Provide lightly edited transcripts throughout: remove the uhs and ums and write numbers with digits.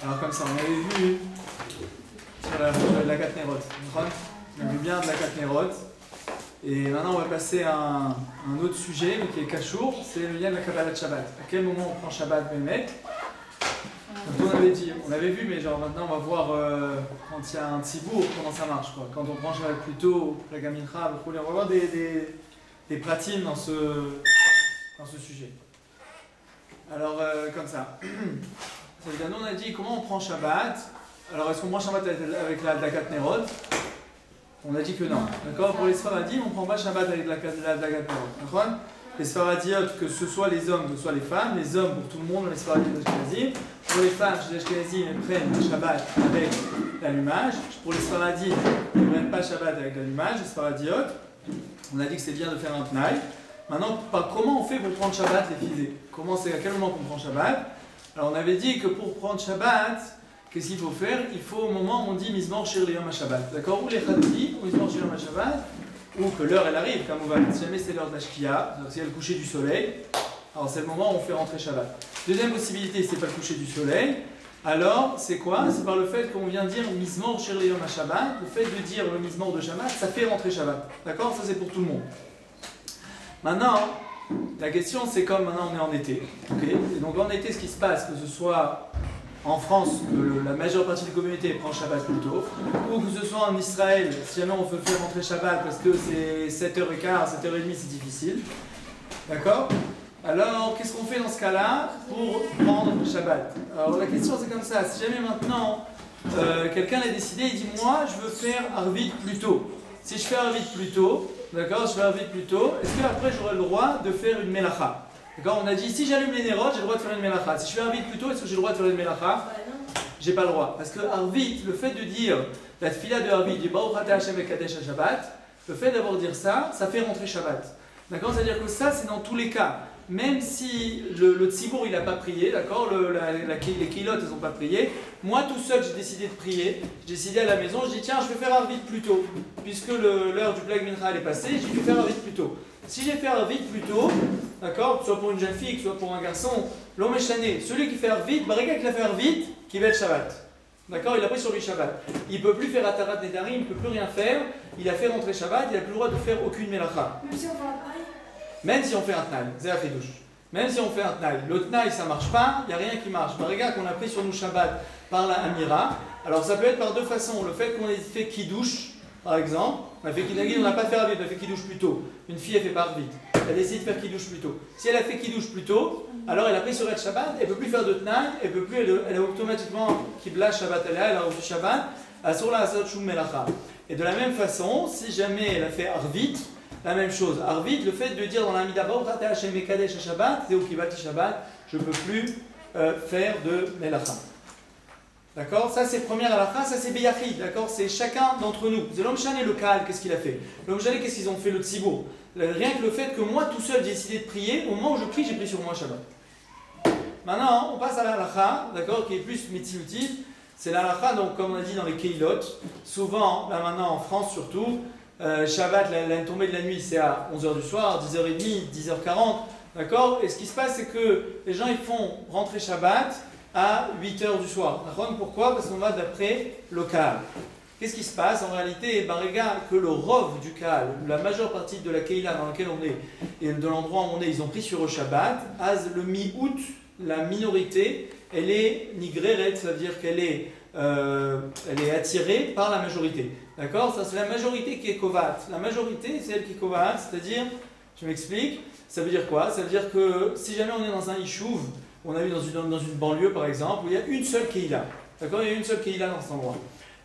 Alors comme ça, on avait vu sur la Katnerot. On a vu bien de la Katnerot. Et maintenant, on va passer à un autre sujet, mais qui est Kashour, c'est le lien de la Kabbalat Shabbat. À quel moment on prend Shabbat Bémet? Donc on avait vu, mais genre maintenant on va voir quand il y a un tzibour, comment ça marche, quoi. Quand on prend Shabbat plus tôt, la Gamincha, on va voir des pratiques dans ce sujet. Alors, comme ça. Nous on a dit comment on prend Shabbat. Alors, est-ce qu'on prend Shabbat avec la Katnerot? On a dit que non. D'accord? Pour les Sfaradimes, on ne prend pas Shabbat avec la Katnerot. D'accord? Les Sfaradiotes, que ce soit les hommes, que ce soit les femmes, les hommes pour tout le monde, les Sfaradimes, les Ashkenazim. Pour les femmes, chez les Ashkenazim, elles prennent Shabbat avec l'allumage. Pour les Sfaradimes, ils ne prennent pas Shabbat avec l'allumage. Les Sfaradiotes, on a dit que c'est bien de faire un tnaï. Maintenant, comment on fait pour prendre Shabbat, les filles? À quel moment on prend Shabbat? Alors, on avait dit que pour prendre Shabbat, qu'est-ce qu'il faut faire? Il faut au moment où on dit Mizmor Shir Liyom HaShabbat. D'accord? Ou les Chaddi, ou Mizmor Shir Liyom HaShabbat, ou que l'heure elle arrive, comme on va si jamais c'est l'heure de la Shkia, c'est le coucher du soleil, alors c'est le moment où on fait rentrer Shabbat. Deuxième possibilité, c'est pas le coucher du soleil. Alors, c'est quoi? C'est par le fait qu'on vient dire Mizmor Shir Liyom HaShabbat. Le fait de dire le Mizmor de Shabbat, ça fait rentrer Shabbat. D'accord? Ça c'est pour tout le monde. Maintenant, la question c'est comme maintenant on est en été. Okay? Et donc en été, ce qui se passe, que ce soit en France, que la majeure partie des communautés prend Shabbat plus tôt, ou que ce soit en Israël, si jamais on veut faire rentrer Shabbat parce que c'est 7h15, 7h30, c'est difficile. D'accord? Alors, qu'est-ce qu'on fait dans ce cas-là pour prendre Shabbat? Alors la question c'est comme ça, si jamais maintenant quelqu'un a décidé, il dit moi je veux faire Arvit plus tôt. Si je fais Arvit plus tôt, d'accord, je fais Arvit plus tôt, est-ce qu'après j'aurai le droit de faire une Melacha? D'accord, on a dit si j'allume les Nérot, j'ai le droit de faire une Melacha. Si je fais Arvit plus tôt, est-ce que j'ai le droit de faire une Melacha? J'ai pas le droit. Parce que Arvit, le fait de dire la tfila de Arvit, du Baruch Atah Hashem Vekadesh Shabbat, le fait d'avoir dire ça, ça fait rentrer Shabbat. D'accord, c'est-à-dire que ça c'est dans tous les cas. Même si le tzibour il n'a pas prié, d'accord, les kilotes ils n'ont pas prié, moi tout seul j'ai décidé de prier, j'ai décidé à la maison, je dis tiens je vais faire Arvit plus tôt, puisque l'heure du Plag Mincha elle est passée, j'ai dû faire Arvit plus tôt. Si j'ai fait Arvit plus tôt, d'accord, soit pour une jeune fille, soit pour un garçon, l'homme échané, celui qui fait Arvit, Barika qui l'a fait Arvit, qui va être Shabbat. D'accord, il a pris sur lui Shabbat. Il ne peut plus faire Atarat Nedarim, il ne peut plus rien faire, il a fait rentrer Shabbat, il n'a plus le droit de faire aucune Melacha. Même si on fait un pareil? Même si on fait un tnaï, c'est la fidouche. Même si on fait un tnaï, le tnaï ça marche pas, il n'y a rien qui marche. Regarde qu'on a pris sur nous Shabbat par la Amira, alors ça peut être par deux façons. Le fait qu'on ait fait Kiddush, par exemple, on a fait Kiddush, on n'a pas fait Arvit, on a fait Kiddush plus tôt. Une fille elle fait pas Arvit, elle a décidé de faire Kiddush plus tôt. Si elle a fait Kiddush plus tôt, alors elle a pris sur elle Shabbat, elle ne peut plus faire de tnaï, elle a automatiquement Kibla Shabbat, elle a reçu Shabbat, sur la Asad Shum Melacha. Et de la même façon, si jamais elle a fait Arvit, la même chose. Arvit, le fait de dire dans la Mida Baruch Atah Hashem Vekadesh Shabbat, c'est au Kibati Shabbat, je ne peux plus faire de Melacha. D'accord? Ça c'est première halakha, ça c'est Beyachid, d'accord? C'est chacun d'entre nous. C'est l'homme chané le Kaal, qu'est-ce qu'il a fait? L'homme chané, qu'est-ce qu'ils ont fait le tzibour? Rien que le fait que moi tout seul j'ai décidé de prier, au moment où je prie, j'ai pris sur moi Shabbat. Maintenant, on passe à la halakha, d'accord, qui est plus mitzimutive. C'est la halakha, donc comme on a dit dans les Keilot, souvent, là maintenant en France surtout, Shabbat, la tombée de la nuit, c'est à 11h du soir, 10h30, 10h40, d'accord? Et ce qui se passe, c'est que les gens, ils font rentrer Shabbat à 8h du soir. Pourquoi? Parce qu'on va d'après le Kaal. Qu'est-ce qui se passe? En réalité, regarde que le Rov du Kaal, la majeure partie de la Keila dans laquelle on est, et de l'endroit où on est, ils ont pris sur le Shabbat, le mi-août, la minorité, elle est nigreret, ça veut dire qu'elle est attirée par la majorité. D'accord? Ça, c'est la majorité qui est kovat. La majorité, c'est elle qui est kovat, c'est-à-dire, je m'explique, ça veut dire quoi? Ça veut dire que si jamais on est dans un ishuv, on a vu dans une banlieue par exemple, où il y a une seule keila. D'accord? Il y a une seule keila dans cet endroit.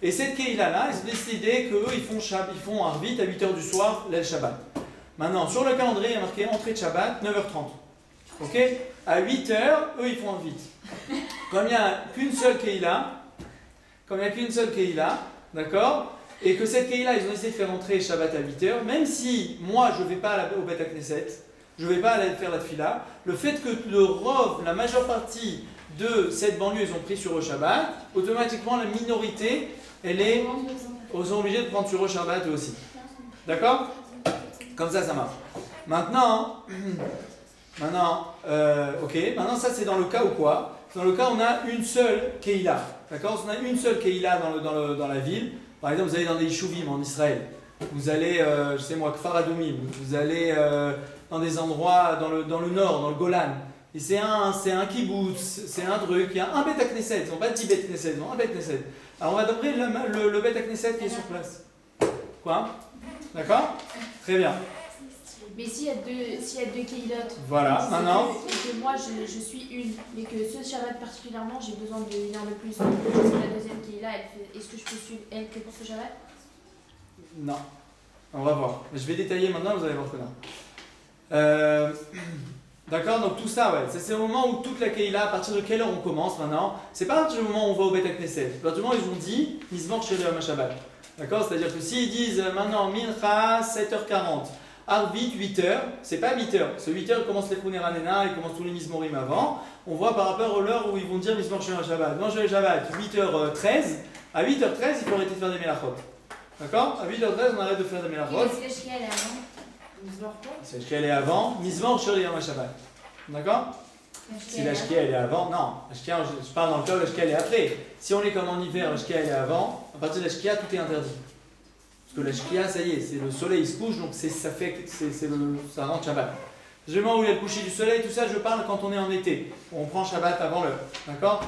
Et cette keila-là, ils ont décidé qu'eux, ils font Arvit à 8h du soir, l'El Shabbat. Maintenant, sur le calendrier, il y a marqué entrée de Shabbat, 9h30. Ok? À 8h, eux, ils font Arvit. Comme il n'y a qu'une seule keila, d'accord? Et que cette Keila, ils ont essayé de faire entrer Shabbat à 8h, même si moi je ne vais pas au Bet HaKnesset, je ne vais pas aller faire la Tfila, le fait que le Rov, la majeure partie de cette banlieue, ils ont pris sur le Shabbat, automatiquement la minorité, ils sont obligés de prendre sur le Shabbat aussi. D'accord? Comme ça marche. Maintenant, Maintenant, ok, maintenant ça c'est dans le cas où quoi? Dans le cas où on a une seule Keïla. D'accord? On a une seule Keïla dans la ville. Par exemple, vous allez dans des Yishuvim en Israël. Vous allez, je sais moi, Kfar Adomim. Vous allez dans des endroits dans le nord, dans le Golan. Et c'est un kibbutz, c'est un truc. Il y a un Bet HaKnesset. Ils n'ont pas 10 Bet Knesset, ils ont un Bet Knesset. Alors on va d'abord le Bet HaKnesset qui est sur place. Quoi? D'accord? Très bien. Mais s'il y a deux Keilot, voilà, maintenant. Et que moi je suis une, mais que ce Shabbat particulièrement j'ai besoin d'une heure de plus, c'est la deuxième qui est là, est-ce que je peux suivre elle que pour ce Shabbat? Non. On va voir. Mais je vais détailler maintenant, vous allez voir que non. D'accord, donc tout ça, ouais, c'est le moment où toute la Keïla, à partir de quelle heure on commence maintenant? C'est pas à partir du moment où on va au Bet HaKnesset. À partir du moment où ils ont dit Mizmor Shel Yom HaShabbat. D'accord, c'est-à-dire que s'ils disent maintenant Mincha 7h40. Arvit 8h, c'est pas 8h, ce 8h commence les Khuner Hanena, ils commencent tous les Mizmorim avant. On voit par rapport à l'heure où ils vont dire Mizmor Shel Shabbat. Moi je vais Shabbat 8h13, à 8h13 il faut arrêter de faire des Melachot. D'accord? À 8h13 on arrête de faire des Melachot. Et si la Shkia elle est avant? Mizmor quoi? Si la Shkia elle est avant, Mizmor Shel Shabbat. D'accord? Si la Shkia elle est avant, non, la Shkia, je parle dans le cas où la Shkia elle est après. Si on est comme en hiver, la Shkia elle est avant, à partir de la Shkia tout est interdit. Parce que la Shkia, ça y est, c'est le soleil il se couche, donc ça rentre Shabbat. Le moment où il y a le coucher du soleil, tout ça, je parle quand on est en été. On prend Shabbat avant l'heure. D'accord?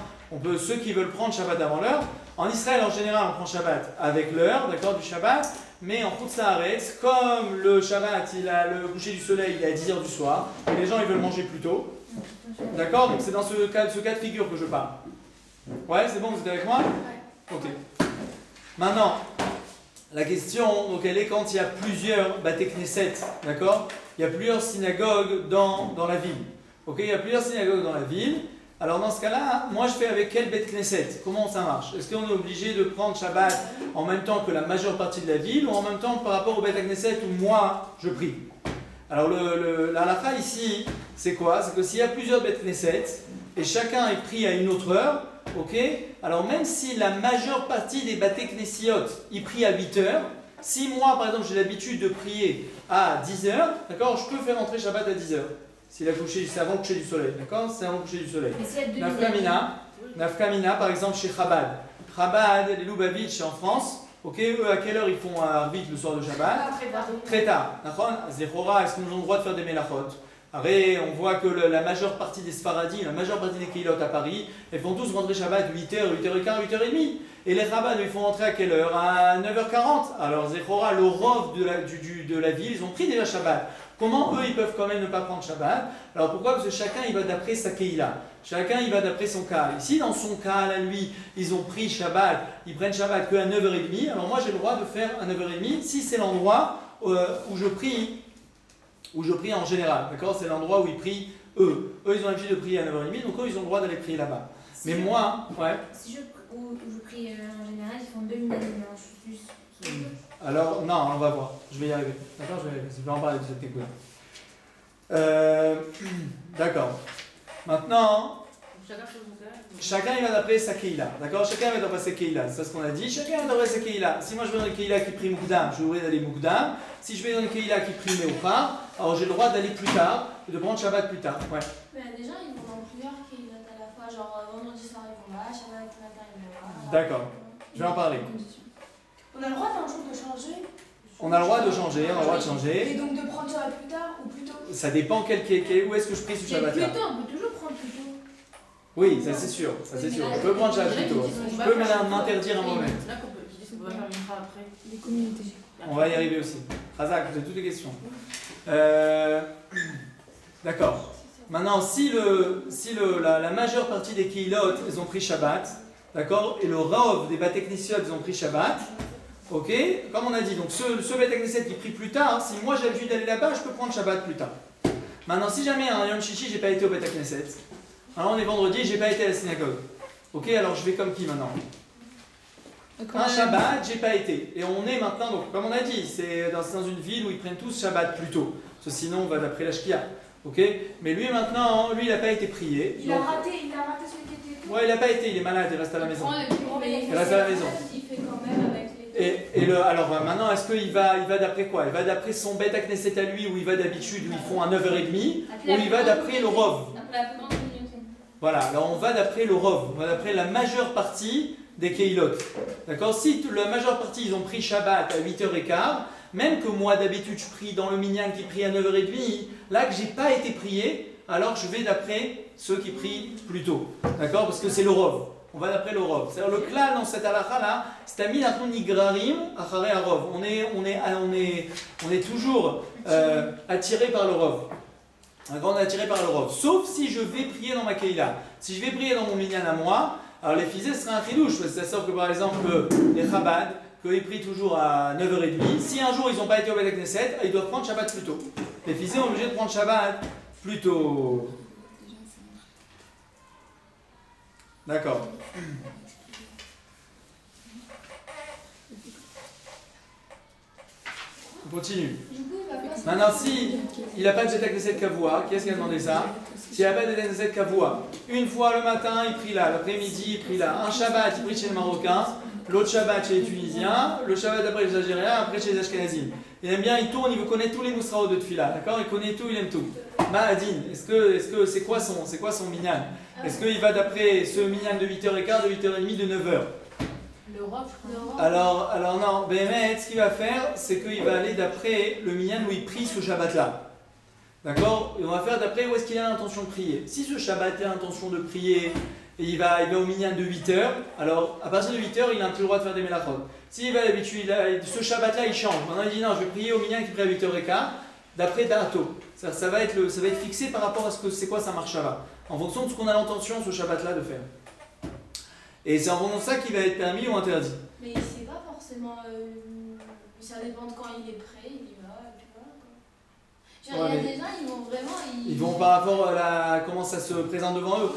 Ceux qui veulent prendre Shabbat avant l'heure, en Israël en général, on prend Shabbat avec l'heure, d'accord, du Shabbat, mais en Chutz Haaretz, comme le Shabbat, le coucher du soleil, il est à 10h du soir, et les gens ils veulent manger plus tôt. D'accord? Donc c'est dans ce cas de figure que je parle. Ouais, c'est bon, vous êtes avec moi? Ok. Maintenant, la question, donc elle est quand il y a plusieurs Baté Knesset, d'accord? Il y a plusieurs synagogues dans la ville. Ok, il y a plusieurs synagogues dans la ville. Alors dans ce cas-là, moi je fais avec quel Bet Knesset? Comment ça marche? Est-ce qu'on est obligé de prendre Shabbat en même temps que la majeure partie de la ville ou en même temps par rapport au Bet Knesset où moi je prie? Alors la halakha ici, c'est quoi? C'est que s'il y a plusieurs Bet Knesset et chacun est pris à une autre heure, ok? Alors même si la majeure partie des Baté Knessiot y prie à 8h, si moi par exemple j'ai l'habitude de prier à 10h, d'accord, je peux faire entrer Shabbat à 10h. C'est avant le coucher du soleil, d'accord? C'est avant le coucher du soleil. Nafkamina, par exemple chez Chabad. Chabad, les Lubavitch en France, ok, eux à quelle heure ils font un Arvit le soir de Shabbat? Très tard. Zechora, est-ce qu'ils ont le droit de faire des Melachot? Après, on voit que la majeure partie des Sfaradim, la majeure partie des Keilot à Paris, elles font tous rentrer Shabbat 8h, 8h15, 8h30. Et les Rabbins, ils font rentrer à quelle heure? À 9h40. Alors, Zechora, le Rov de la ville, ils ont pris déjà Shabbat. Comment eux, ils peuvent quand même ne pas prendre Shabbat? Alors pourquoi? Parce que chacun, il va d'après sa Keïla. Chacun, il va d'après son cas. Ici, dans son cas, là, lui, ils ont pris Shabbat, ils prennent Shabbat qu'à 9h30. Alors moi, j'ai le droit de faire à 9h30 si c'est l'endroit où je prie en général. D'accord? C'est l'endroit où ils prient eux. Eux, ils ont l'habitude de prier à 9h30, donc eux, ils ont le droit d'aller prier là-bas. Mais moi, ouais. Si je prie en général, ils font 2 minutes de dimanche. Alors, non, on va voir. Je vais y arriver. D'accord, je vais en parler de cette écoute. D'accord. Maintenant, chacun il va d'après sa Keïla. D'accord? Chacun va d'après sa Keïla. C'est ce qu'on a dit. Chacun va d'après sa Keïla. Si moi je vais dans une Keïla qui prie Moukdam, je vais ouvrir d'aller Moukdam. Si je vais dans une Keïla qui prie Meouchar, alors j'ai le droit d'aller plus tard et de prendre Shabbat plus tard. Ouais. Mais des gens ils vont dans plusieurs Keïlot à la fois. Genre vendredi soir ils vont là, Shabbat matin ils vont là. D'accord. Je vais en parler. On a le droit d'un jour de changer. On a le droit de changer, on a le droit de changer. Et donc de prendre Shabbat plus tard ou plus tôt? Ça dépend où est-ce que je prie ce Shabbat là. Plus tôt, on peut toujours prendre plus tôt. Oui, ça c'est sûr, ça c'est sûr. Je peux prendre Shabbat plus tôt. Je peux m'interdire un moment. C'est là qu'on peut utiliser, on va faire une après. Les communautés. On va y arriver aussi. Razak, vous avez toutes les questions. D'accord. Maintenant, si la majeure partie des Keilot, ils ont pris Shabbat, d'accord, et le Rav des Baté Knesset, ils ont pris Shabbat, ok, comme on a dit, donc ce Baté Knesset qui prie plus tard, si moi j'ai l'habitude d'aller là-bas, je peux prendre Shabbat plus tard. Maintenant, si jamais un Yom Shishi, j'ai pas été au Baté Knesset, alors on est vendredi, j'ai pas été à la synagogue, ok, alors je vais comme qui maintenant? Un Shabbat, j'ai pas été. Et on est maintenant, donc comme on a dit, c'est dans une ville où ils prennent tous Shabbat plus tôt. Parce que sinon, on va d'après la Shkia. Ok? Mais lui maintenant, lui, il n'a pas été prié. Il a raté celui qui était tôt. Ouais, il n'a pas été, il est malade, il reste à la maison. Il reste à la maison. Il fait quand même avec les. Alors maintenant, est-ce qu'il va d'après quoi? Il va d'après son bête à Knesset à lui, où il va d'habitude, où ils font à 9h30, ou il va d'après le Rov? Après la plus grande communauté. Voilà, alors on va d'après le Rov, on va d'après la majeure partie des Keilot. D'accord? Si la majeure partie, ils ont pris Shabbat à 8h15, même que moi d'habitude je prie dans le minyan qui prie à 9h30, là que j'ai pas été prié, alors je vais d'après ceux qui prient plus tôt. D'accord? Parce que c'est le Rov. On va d'après le Rov. C'est-à-dire le klal dans cette halakha là, c'est Amin Atun Nigrarim Acharei Harov. On est toujours attiré par le Rov. On est attiré par le Rov. Sauf si je vais prier dans ma Keila. Si je vais prier dans mon minyan à moi, alors les fizés ce sera un chidouche. Parce que ça sort que par exemple les Chabad, qu'ils prient toujours à 9h30. Si un jour ils n'ont pas été au Beth Knesset, ils doivent prendre Shabbat plus tôt. Les fizés sont obligés de prendre Shabbat plus tôt. D'accord. On continue. Du coup, il va pas se- Maintenant, si il n'a pas de Beth Knesset Kavua, qui est-ce qui a demandé ça? S'il n'a pas de Beth Knesset Kavua, une fois le matin il prie là, l'après-midi il prie là, un Shabbat il prie chez les Marocains, l'autre Shabbat chez les Tunisiens, le Shabbat après les Algériens, après chez les Ashkenazim. Il aime bien, il tourne, il veut connaître tous les Mousraot de Tfila, d'accord? Il connaît tout, il aime tout. Ma'adin, est-ce que c'est quoi son minyan? Est-ce qu'il va d'après ce minyan de 8h15, de 8h30, de 9h? Le Rov, je crois. Alors non, Béhémet, ce qu'il va faire, c'est qu'il va aller d'après le minyan où il prie ce Shabbat-là. D'accord? Et on va faire d'après où est-ce qu'il a l'intention de prier. Si ce Shabbat a l'intention de prier, et il va au minyan de 8h, alors à partir de 8h, il n'a plus le droit de faire des melachot. S'il va d'habitude, ce Shabbat-là, il change. Maintenant, il dit non, je vais prier au minyan qui prie à 8h15, d'après Da'ato. Ça va être fixé par rapport à ce que c'est quoi sa marshava, en fonction de ce qu'on a l'intention ce Shabbat-là de faire. Et c'est en fonction de ça qu'il va être permis ou interdit. Mais il sait pas forcément. Ça dépend de quand il est prêt, il y va, et puis voilà. Genre, Ouais, il y a des gens, ils vont vraiment. Ils vont par rapport à comment ça se présente devant eux.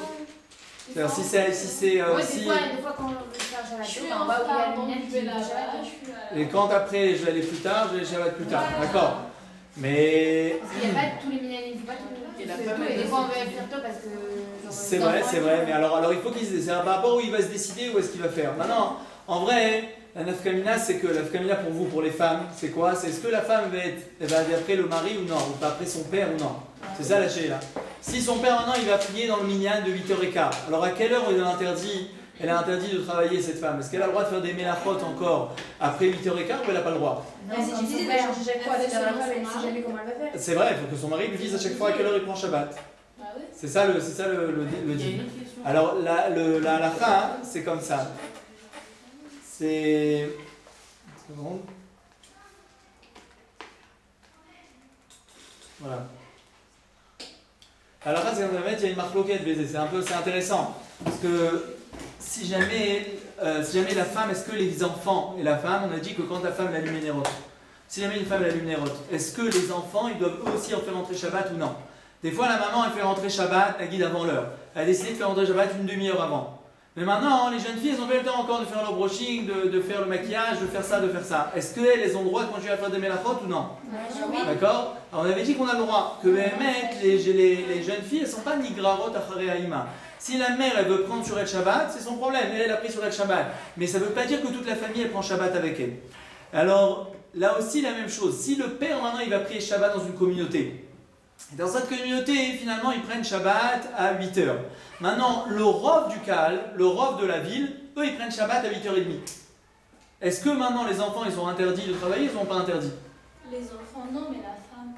C'est-à-dire si c'est Ouais, si- des fois quand on veut faire Je suis Shabbat, en on va où il y a retard, le donc minyan je qui vais dit là-bas, Shabbat. je suis là. et quand après je vais aller plus tard, je vais Shabbat plus tard. Voilà. D'accord. Mais Parce qu'il n'y a pas tous les minyan, il faut pas tout Et la faire femme, tôt, et elle des doit fois on se veut décider. faire tôt parce que. genre, c'est les vrai, enfants, c'est ils vrai. vont- Mais alors il faut c'est par rapport où il va se décider où est-ce qu'il va faire. Maintenant, en vrai, la nafkamina, c'est que la nafkamina pour vous, pour les femmes, c'est quoi? C'est est-ce que la femme elle va aller après le mari ou non? Ou pas après son père ou non? C'est ça la chérie là. Si son père maintenant il va prier dans le minyan de 8h15, alors à quelle heure elle a interdit de travailler cette femme? Est-ce qu'elle a le droit de faire des mélachot encore après 8h15 ou elle n'a pas le droit? Non, c'est difficile d'aller chercher chaque fois, c'est la femme, elle sait jamais comment elle va faire. C'est vrai, il faut que son mari lui dise à chaque fois à quelle heure il prend Shabbat. Bah ouais. C'est ça le Il y a deal. une autre question. Alors la halakha, c'est comme ça. C'est... Une seconde. Voilà. Alors là, c'est comme ça, il y a une marloquette baiser. C'est intéressant. Parce que si jamais la femme, est-ce que les enfants et la femme, on a dit que quand la femme allume les nérotes, si jamais une femme allume les nérotes, est-ce que les enfants, ils doivent eux aussi en faire rentrer Shabbat ou non? Des fois, la maman, elle fait rentrer Shabbat, la guide avant l'heure. Elle a décidé de faire rentrer Shabbat une demi-heure avant. Mais maintenant, les jeunes filles, elles n'ont pas eu le temps encore de faire leur brushing, de faire le maquillage, de faire ça, de faire ça. Est-ce qu'elles ont le droit de continuer à faire des mélachot ou non? Oui. D'accord? Alors on avait dit qu'on a le droit, que les jeunes filles, elles ne sont pas nigrarot acharei haïma. Si la mère, elle veut prendre sur El Shabbat, c'est son problème, elle a pris sur El Shabbat. Mais ça ne veut pas dire que toute la famille, elle prend Shabbat avec elle. Alors, là aussi, la même chose. Si le père, maintenant, il va prier Shabbat dans une communauté, et dans cette communauté, finalement, ils prennent Shabbat à 8h. Maintenant, le Rov du Cal, le Rov de la ville, eux, ils prennent Shabbat à 8h30. Est-ce que maintenant, les enfants, ils ont interdit de travailler, ils n'ont pas interdit? Les enfants, non, mais la femme,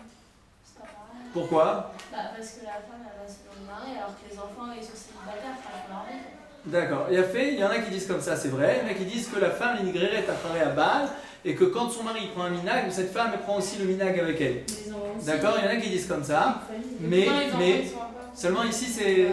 c'est pas pareil. Pourquoi? Bah, parce que la femme, elle va selon le mari, alors que les enfants, ils sont célibataires, enfin, ils font leur vie. D'accord. Il y en a qui disent comme ça, c'est vrai. Il y en a qui disent que la femme, l'inigréret, est à base, et que quand son mari prend un minag, cette femme, elle prend aussi le minag avec elle. Les enfants aussi. D'accord? Il y en a qui disent comme ça. Mais seulement ici, c'est...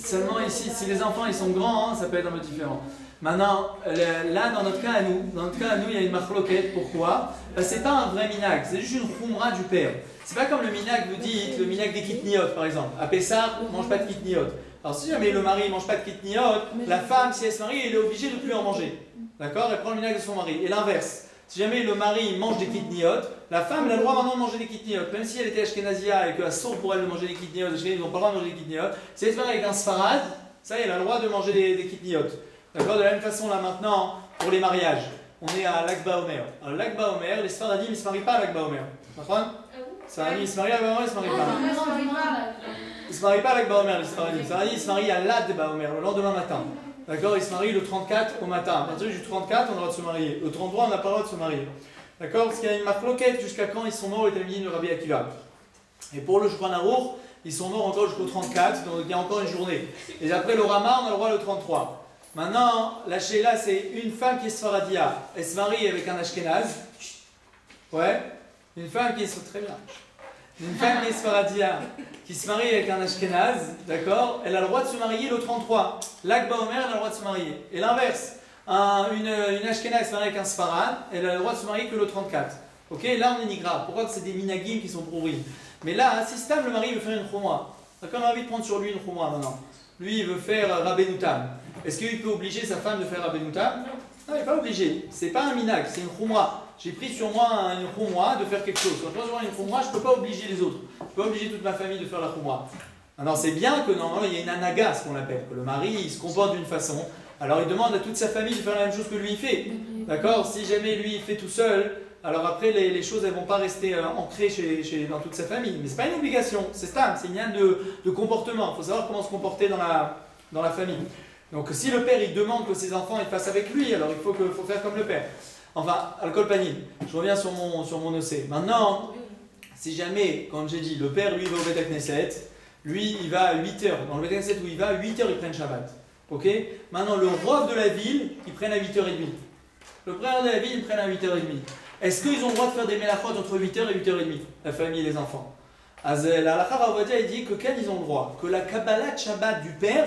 Seulement ici, si les enfants ils sont grands, ça peut être un peu différent. Maintenant, là dans notre cas à nous, il y a une marloquette. Pourquoi? C'est pas un vrai minag, c'est juste une khumra du père. C'est pas comme le minag, vous dites, le minag des kitniot par exemple. À Pessah, on ne mange pas de kitniot. Alors si jamais le mari ne mange pas de kitniot, la femme, si elle se marie, elle est obligée de ne plus en manger. D'accord? Elle prend le minag de son mari. Et l'inverse. Si jamais le mari mange des kitniot, la femme elle a le droit maintenant de manger des kitniot. Même si elle était ashkenazia et qu'elle sourd pour elle de manger des kitniot, les ashkenazis n'ont pas le droit de manger des kitniot. Si elle se marie avec un sfarad, ça y est, elle a le droit de manger des kitniot. D'accord? De la même façon là maintenant, pour les mariages. on est à l'Akba Omer. Alors l'Akba Omer, les Sfaradim, ils ne se marient pas à l'Akba Omer. D'accord? Les Sfaradim, ils se marient à l'Akba Omer, ils ne se marient pas. Ils ne se marient pas à l'Akba Omer, les Sfaradim. Les Sfaradim, ils se marient à l'Adba Omer, le lendemain matin. D'accord? Ils se marient le 34 au matin. À partir du 34, on a le droit de se marier. Le 33, on n'a pas le droit de se marier. D'accord? Parce qu'il y a une marque jusqu'à quand ils sont morts, les Talmidim de Rabbi Akiva. Et pour le Shulchan Aruch, ils sont morts encore jusqu'au 34, donc il y a encore une journée. Et après le Rama, on a le droit le 33. Maintenant, la Sheila, c'est une femme qui est Sfaradia. Elle se marie avec un Ashkenaz. Ouais. Une femme qui est très bien. Une femme qui est Sfaradia, qui se marie avec un Ashkenaz, d'accord? Elle a le droit de se marier le 33. L'Akba Omer, elle a le droit de se marier. Et l'inverse. Une Ashkenaz se marie avec un Sfarad, elle a le droit de se marier que le 34. Ok? Là, on est nigra. Pourquoi? C'est des minagim qui sont pourris. Mais là, si Stam, le mari veut faire une khumra, d'accord, on a envie de prendre sur lui une khumra maintenant. Lui, il veut faire Rabbenoutam. Est-ce qu'il peut obliger sa femme de faire Rabbenoutam? Non, il n'est pas obligé. C'est pas un minag, c'est une khumra. J'ai pris sur moi une khumra de faire quelque chose. Quand je prends sur moi une khumra, je ne peux pas obliger les autres. Je ne peux pas obliger toute ma famille de faire la khumra. Alors c'est bien que normalement il y ait une anaga, ce qu'on appelle, que le mari il se comporte d'une façon. Alors il demande à toute sa famille de faire la même chose que lui il fait. D'accord? Si jamais lui il fait tout seul, alors après les choses elles vont pas rester ancrées dans toute sa famille. Mais c'est pas une obligation, c'est stam, c'est une lien de comportement. Il faut savoir comment se comporter dans la famille. Donc si le père il demande que ses enfants ils fassent avec lui, alors il faut faire comme le père. Enfin, alcool panier. Je reviens sur mon OC. Maintenant, si jamais, quand j'ai dit, le père lui il va au Beth Knesset, lui il va à 8h. Dans le Beth Knesset où il va, à 8h ils prennent Shabbat. Ok? Maintenant, le rov de la ville, ils prennent à 8h30. Le père de la ville, ils prennent à 8h30. Est-ce qu'ils ont le droit de faire des mélachot entre 8h et 8h30, la famille et les enfants? La halakha Ravadia, il dit que quand ils ont le droit, que la Kabbalah de Shabbat du père,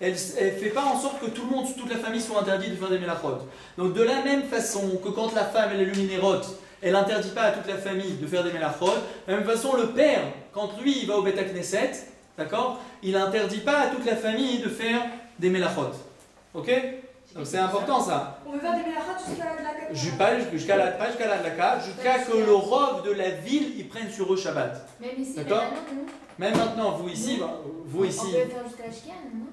elle ne fait pas en sorte que tout le monde, toute la famille soit interdite de faire des mélachot. Donc de la même façon que quand la femme elle allume une érote, elle n'interdit pas à toute la famille de faire des mélachot, de la même façon le père, quand lui il va au Beth Knesset, d'accord, il n'interdit pas à toute la famille de faire des mélachot. Ok? Donc c'est important ça. On veut faire des mélachot jusqu'à la Dlaka. Jusqu'à la Dlaka, jusqu'à que le rov de la ville ils prennent sur eux Shabbat. Même ici, d'accord? Même maintenant, vous on ici. peut le faire jusqu'à la Shkian, non?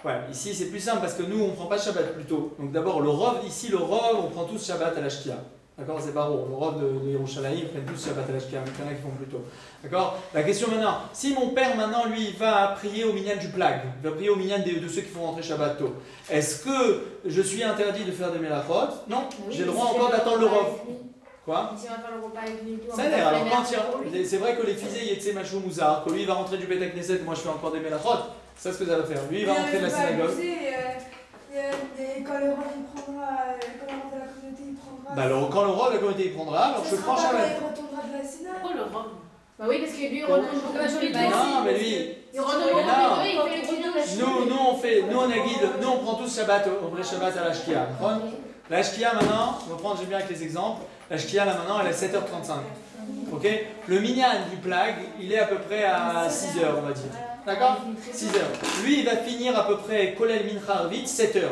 Ouais, ici c'est plus simple parce que nous on ne prend pas Shabbat plutôt. Donc d'abord le rov, ici le rov, on prend tous Shabbat à la Shkia. D'accord, c'est pas rond. Le rov de Yerushalayim, ils prennent tous Shabbat à la Shkia, mais il y en a qui font plus tôt. D'accord. La question maintenant, si mon père maintenant lui va prier au minyan du plag, il va prier au minyan de ceux qui font rentrer Shabbat tôt, est-ce que je suis interdit de faire des mélachot? Non, oui, j'ai le droit encore d'attendre le rov. Quoi? Si on va faire le repas avec lui, ça a l'air. Alors quand c'est vrai que les fusées, il y a Machou Mouzar, que lui il va rentrer du Beth Knesset, moi je fais encore des mélachot. C'est ce que ça va faire. Lui il va rentrer de la synagogue. Quand le roi il prendra, quand le roi de la communauté il prendra. Bah alors, quand le roi de la communauté il prendra, alors je prends Shabbat. Il retournera de la synagogue. Pourquoi le rhum? Bah oui, parce que lui il retourne pour la majorité. Non, mais lui. Il retourne pour la majorité, il fait le kiddush. Nous on a guide, nous on prend tous Shabbat au vrai Shabbat à la Shkia. La Shkia maintenant, on va prendre, j'aime bien avec les exemples. La Shkia là maintenant elle est à 7h35. Ok? Le minyan du plag, il est à peu près à 6h on va dire. D'accord? 6h. Lui il va finir à peu près Kolel Mincha Arvit 7h.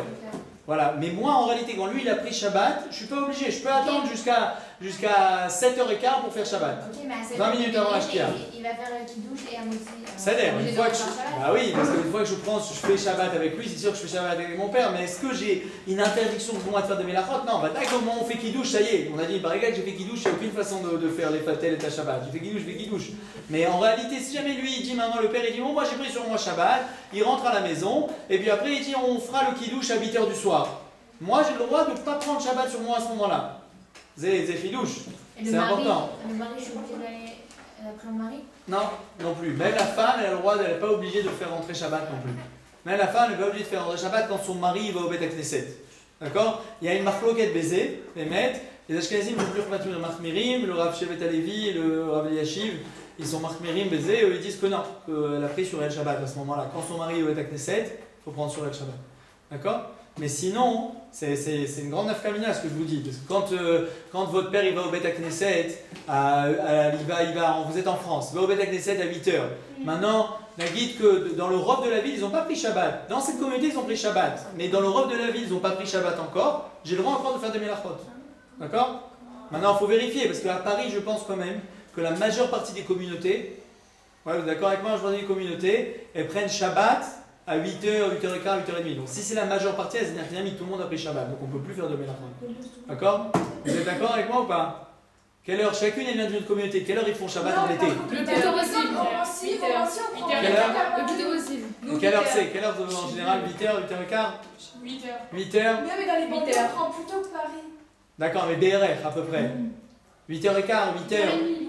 Voilà, mais moi en réalité quand lui il a pris Shabbat, je suis pas obligé, je peux attendre jusqu'à 7h15 pour faire Shabbat. Okay, mais 20 minutes avant la Shkia. Il va faire le kiddush et un aussi. Ça a l'air, une fois que bah oui, parce qu'une fois que je fais Shabbat avec lui, c'est sûr que je fais Shabbat avec mon père, mais est-ce que j'ai une interdiction pour moi de faire des mélachot? Non, bah d'accord, comment on fait kiddush, ça y est, on a dit, bah regarde, j'ai fait kiddush, il n'y a aucune façon de faire les fatel et ta Shabbat. J'ai fait kiddush, je fais kiddush. Mais en réalité, si jamais lui il dit maintenant, le père il dit, bon moi j'ai pris sur moi Shabbat, il rentre à la maison, et puis après il dit, on fera le kiddush à 8h du soir. Moi j'ai le droit de ne pas prendre Shabbat sur moi à ce moment-là. C'est kiddush, c'est important. Le mari, je suis obligée d'aller après le mari? Non, non plus. Même la femme, elle a le droit, elle n'est pas obligée de faire rentrer Shabbat non plus. Même la femme, elle n'est pas obligée de faire rentrer Shabbat quand son mari va au Beth Knesset. D'accord? Il y a une marloquette baiser, les maîtres. Les Ashkenazim, le plus Machmirim, le Rav Shevet Alevi, le Rav Eliashiv, ils sont Machmirim baiser, eux ils disent que non, qu'elle a pris sur El Shabbat à ce moment-là. Quand son mari est au Beth Knesset, il faut prendre sur El Shabbat. D'accord? Mais sinon, c'est une grande nafkamina ce que je vous dis. Parce que quand votre père il va au Beth Knesset, vous êtes en France, il va au Beth Knesset à 8h. Maintenant, la guide que dans le rov de la ville, ils n'ont pas pris Shabbat. Dans cette communauté, ils ont pris Shabbat. Mais dans le rov de la ville, ils n'ont pas pris Shabbat encore. J'ai le droit encore de faire des mélachot. D'accord? Maintenant, il faut vérifier, parce qu'à Paris, je pense quand même que la majeure partie des communautés, ouais, vous êtes d'accord avec moi, je vois des communautés, elles prennent Shabbat à 8h, 8h15, 8h30. Donc si c'est la majeure partie, elle a mis tout le monde a pris Shabbat. Donc on ne peut plus faire de Melachot. D'accord? Vous êtes d'accord avec moi ou pas? Quelle heure? Chacune elle vient d'une autre communauté. Quelle heure ils font Shabbat en été? Le plus tôt possible. 8h. Quelle heure? Le plus tôt possible. Et quelle heure c'est? Quelle heure en général? 8h, 8h15? 8h. 8h? Mais dans les banlieues, 8 heures. on prend plus tôt que Paris. D'accord, mais BRR à peu près. 8h15, 8h.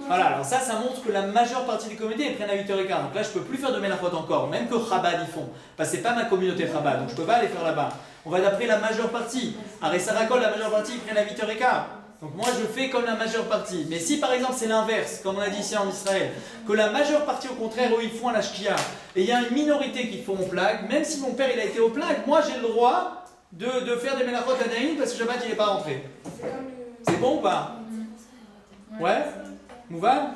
Voilà, alors ça montre que la majeure partie des communautés elles prennent à 8h15. Donc là, je ne peux plus faire de Melachot encore, même que Chabad ils font. Parce que ce n'est pas ma communauté Chabad, donc je ne peux pas aller faire là-bas. On va d'après la majeure partie. À Ressarakol, la majeure partie, ils prennent à 8h15. Donc moi, je fais comme la majeure partie. Mais si par exemple c'est l'inverse, comme on a dit ici en Israël, que la majeure partie au contraire, eux, ils font à la Shkia, et il y a une minorité qui font au plague, même si mon père il a été au plague, moi j'ai le droit de faire des Melachot à Daïn parce que Shabbat il n'est pas rentré. C'est bon ou pas? Ouais? Mouval?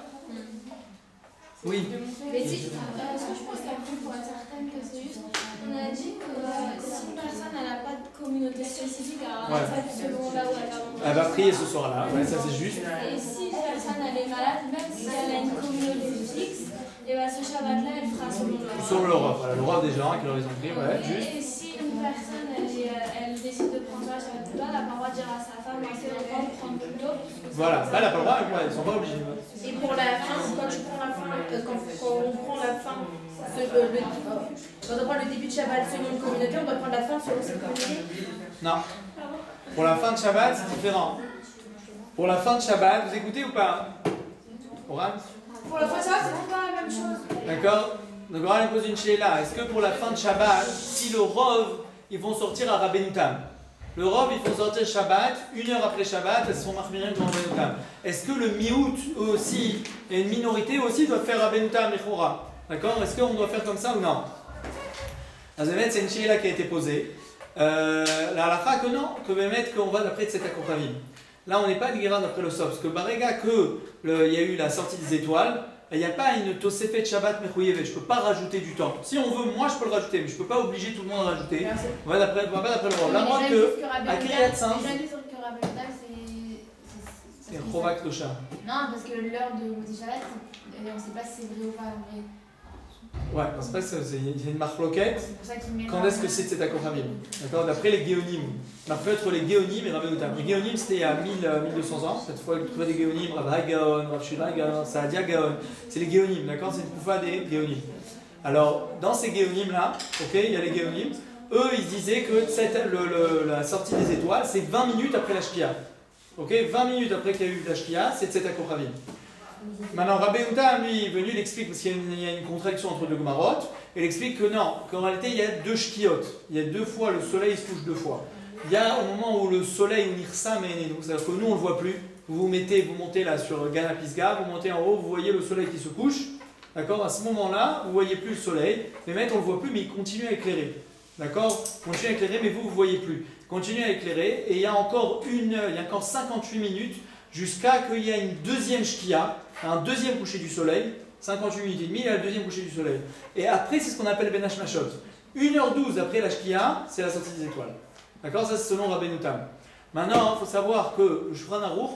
Oui. Mais si, ce que je pense qu'après, pour être certaine que c'est juste, on a dit que si une personne n'a pas de communauté spécifique, alors Ouais. selon là où elle va Elle va prier ce soir-là, ouais, ça c'est juste. Et si une personne elle est malade, même si elle a une communauté fixe, et ben ce Shabbat-là, elle fera selon l'Europe. Sur l'Europe, voilà, l'Europe des gens, à quelle heure ils ont pris, ouais, juste. Et si une personne elle décide de prendre ça Shabbat plus tôt, elle n'a pas le droit de dire à sa femme, moi c'est le droit de prendre plus tôt. Voilà, là elle n'a pas le droit, ouais, ils sont pas obligés. Et pour la fin, quand tu prends la fin, quand on prend la fin, quand on prend le début de Shabbat selon une communauté, on doit prendre la fin selon cette communauté. Non. Pour la fin de Shabbat, c'est différent. Pour la fin de Shabbat, vous écoutez ou pas? Oran? Pour la fin de Shabbat, c'est pas la même chose. D'accord? Donc Oran pose une chéla. Est-ce que pour la fin de Shabbat, si le Rov, ils vont sortir à Rabbeinu Tam? Le Rov, ils font sortir Shabbat, 1 heure après Shabbat, elles sont marmirim dans Rabbeinu Tam. Est-ce que le Miout aussi, et une minorité aussi, doivent faire Rabbeinu Tam et Chora? D'accord? Est-ce qu'on doit faire comme ça ou non? Azemet, c'est une chéla qui a été posée. La halakha que non, que Bémet, qu'on va d'après de cet akoravim. Là, on n'est pas Guérin d'après le Sof, parce que Barega, il y a eu la sortie des étoiles, il n'y a pas une Tosefet Shabbat Mechouyevet, je ne peux pas rajouter du temps. Si on veut, moi je peux le rajouter, mais je ne peux pas obliger tout le monde à rajouter. On va pas d'après le Rov. Là, moi que, à Kiryat Sam, Les gens disent que Rabbeinu Tam, c'est Chovak Tosha. Non, parce que l'heure de Moti Shabbat, on ne sait pas si c'est vrai ou pas en vrai. Ouais, parce que il y a une marloquette. C'est pour ça qu'il met. Quand est-ce que c'est de cet akoravim? D'accord? D'après les Géonim. Marqué entre les Géonim et Rabbeinu Tam. Les Géonim c'était il y a 1200 ans. Cette fois, vous trouvez des Géonim, Rav Hagaon, Rav Shula Gaon, Saadia Gaon. C'est les Géonim, d'accord? C'est une poufa des Géonim. Alors, dans ces Géonim là, ok, il y a les Géonim. Eux, ils disaient que la sortie des étoiles, c'est 20 minutes après la Shkia. Ok? 20 minutes après qu'il y a eu la Shkia, c'est de cet akoravim. Maintenant, Rabbeinu Tam, lui, est venu, il explique, parce qu'il y a une contradiction entre deux Gemarot, il explique que non, qu'en réalité, il y a 2 shkiot. Il y a 2 fois, le soleil se couche 2 fois. Il y a au moment où le soleil, Nirsam et Enenu, c'est-à-dire que nous, on ne le voit plus. Vous montez là sur Gana Pisgah, vous montez en haut, vous voyez le soleil qui se couche. D'accord? À ce moment-là, vous ne voyez plus le soleil. Les maîtres, on ne le voit plus, mais il continue à éclairer. D'accord? Il continue à éclairer, mais vous ne voyez plus. Il continue à éclairer, et il y a encore 58 minutes jusqu'à qu'il y ait une deuxième shkia, un deuxième coucher du soleil, 58 minutes et demie, il y a le deuxième coucher du soleil. Et après, c'est ce qu'on appelle Ben Hashmashot. 1h12 après la shkia, c'est la sortie des étoiles. D'accord? Ça, c'est selon Rabbeinu Tam. Maintenant, il faut savoir que le Shulchan Aruch,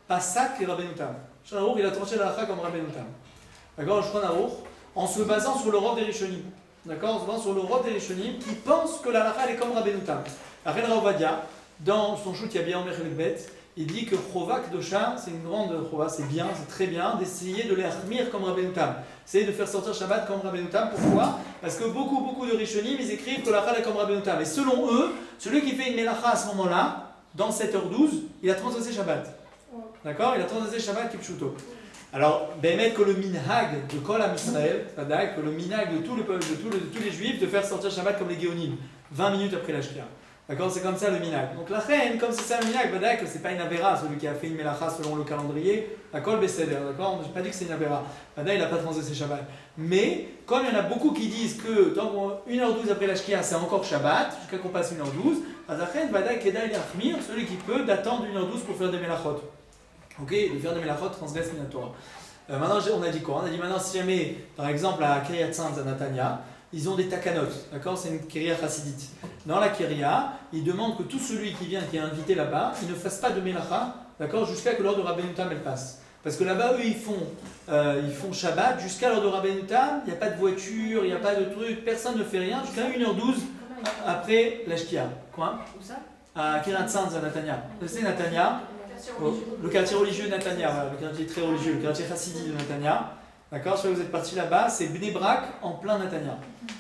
pas ça que Rabbeinu Tam. Le Shulchan Aruch, il a tranché la halakha comme Rabbeinu Tam. D'accord? Le Shulchan Aruch, en se basant sur le Rov des Rishonim. D'accord? En se basant sur le Rov des Rishonim, qui pense que la halakha, elle est comme Rabbeinu Tam. La Reine Ravadia, dans son shoot Yabia Omer Bet, il dit que Chovak Dosha, c'est une grande Chova, c'est bien, c'est très bien d'essayer de les achmir comme Rabbeinu Tam. Essayer de faire sortir Shabbat comme Rabbeinu Tam. Pourquoi? Parce que beaucoup de Rishonim, ils écrivent que la halakha est comme Rabbeinu Tam. Et selon eux, celui qui fait une melacha à ce moment-là, dans 7h12, il a transgressé Shabbat. D'accord? Il a transgressé Shabbat Kipshuto. Alors, Bémet que le minhag de Kol Am Israël, que le minhag de tout le peuple, de tous les juifs, de faire sortir Shabbat comme les Géonim, 20 minutes après la Shkia. D'accord, c'est comme ça le minhag. Donc la reine, comme c'est ça le minhag, que c'est pas une avéra, celui qui a fait une melacha selon le calendrier, la kol beseder, d'accord? Je n'ai pas dit que c'est une avéra. Badaï, il n'a pas transgressé Shabbat. Mais, comme il y en a beaucoup qui disent que tant qu'on 1h12 après la Shkia, c'est encore Shabbat, jusqu'à qu'on passe 1h12, Azachen, Badaï, Kedaï, Yachmir, celui qui peut d'attendre 1h12 pour faire des melachot. Ok, de faire des melachot transgresse la Torah. Maintenant, on a dit quoi? On a dit maintenant, si jamais, par exemple, à Kiryat Sanz, à Natania, ils ont des takanot, d'accord? C'est une kéria chassidite. Dans la kéria, ils demandent que tout celui qui vient, qui est invité là-bas, il ne fasse pas de melacha, d'accord? Jusqu'à que l'heure de Rabbeinu Tam elle passe. Parce que là-bas, eux, ils font Shabbat jusqu'à l'heure de Rabbeinu Tam. Il n'y a pas de voiture, il n'y a pas de truc, personne ne fait rien jusqu'à 1h12 après la Shkia. Quoi? Où ça? À Kiryat Sanz, à Netanya. C'est Netanya, le quartier religieux de Netanya, voilà, le quartier très religieux, le quartier chassidi de Netanya. D'accord? Si vous êtes parti là-bas, c'est Bnei Brak en plein Netanya.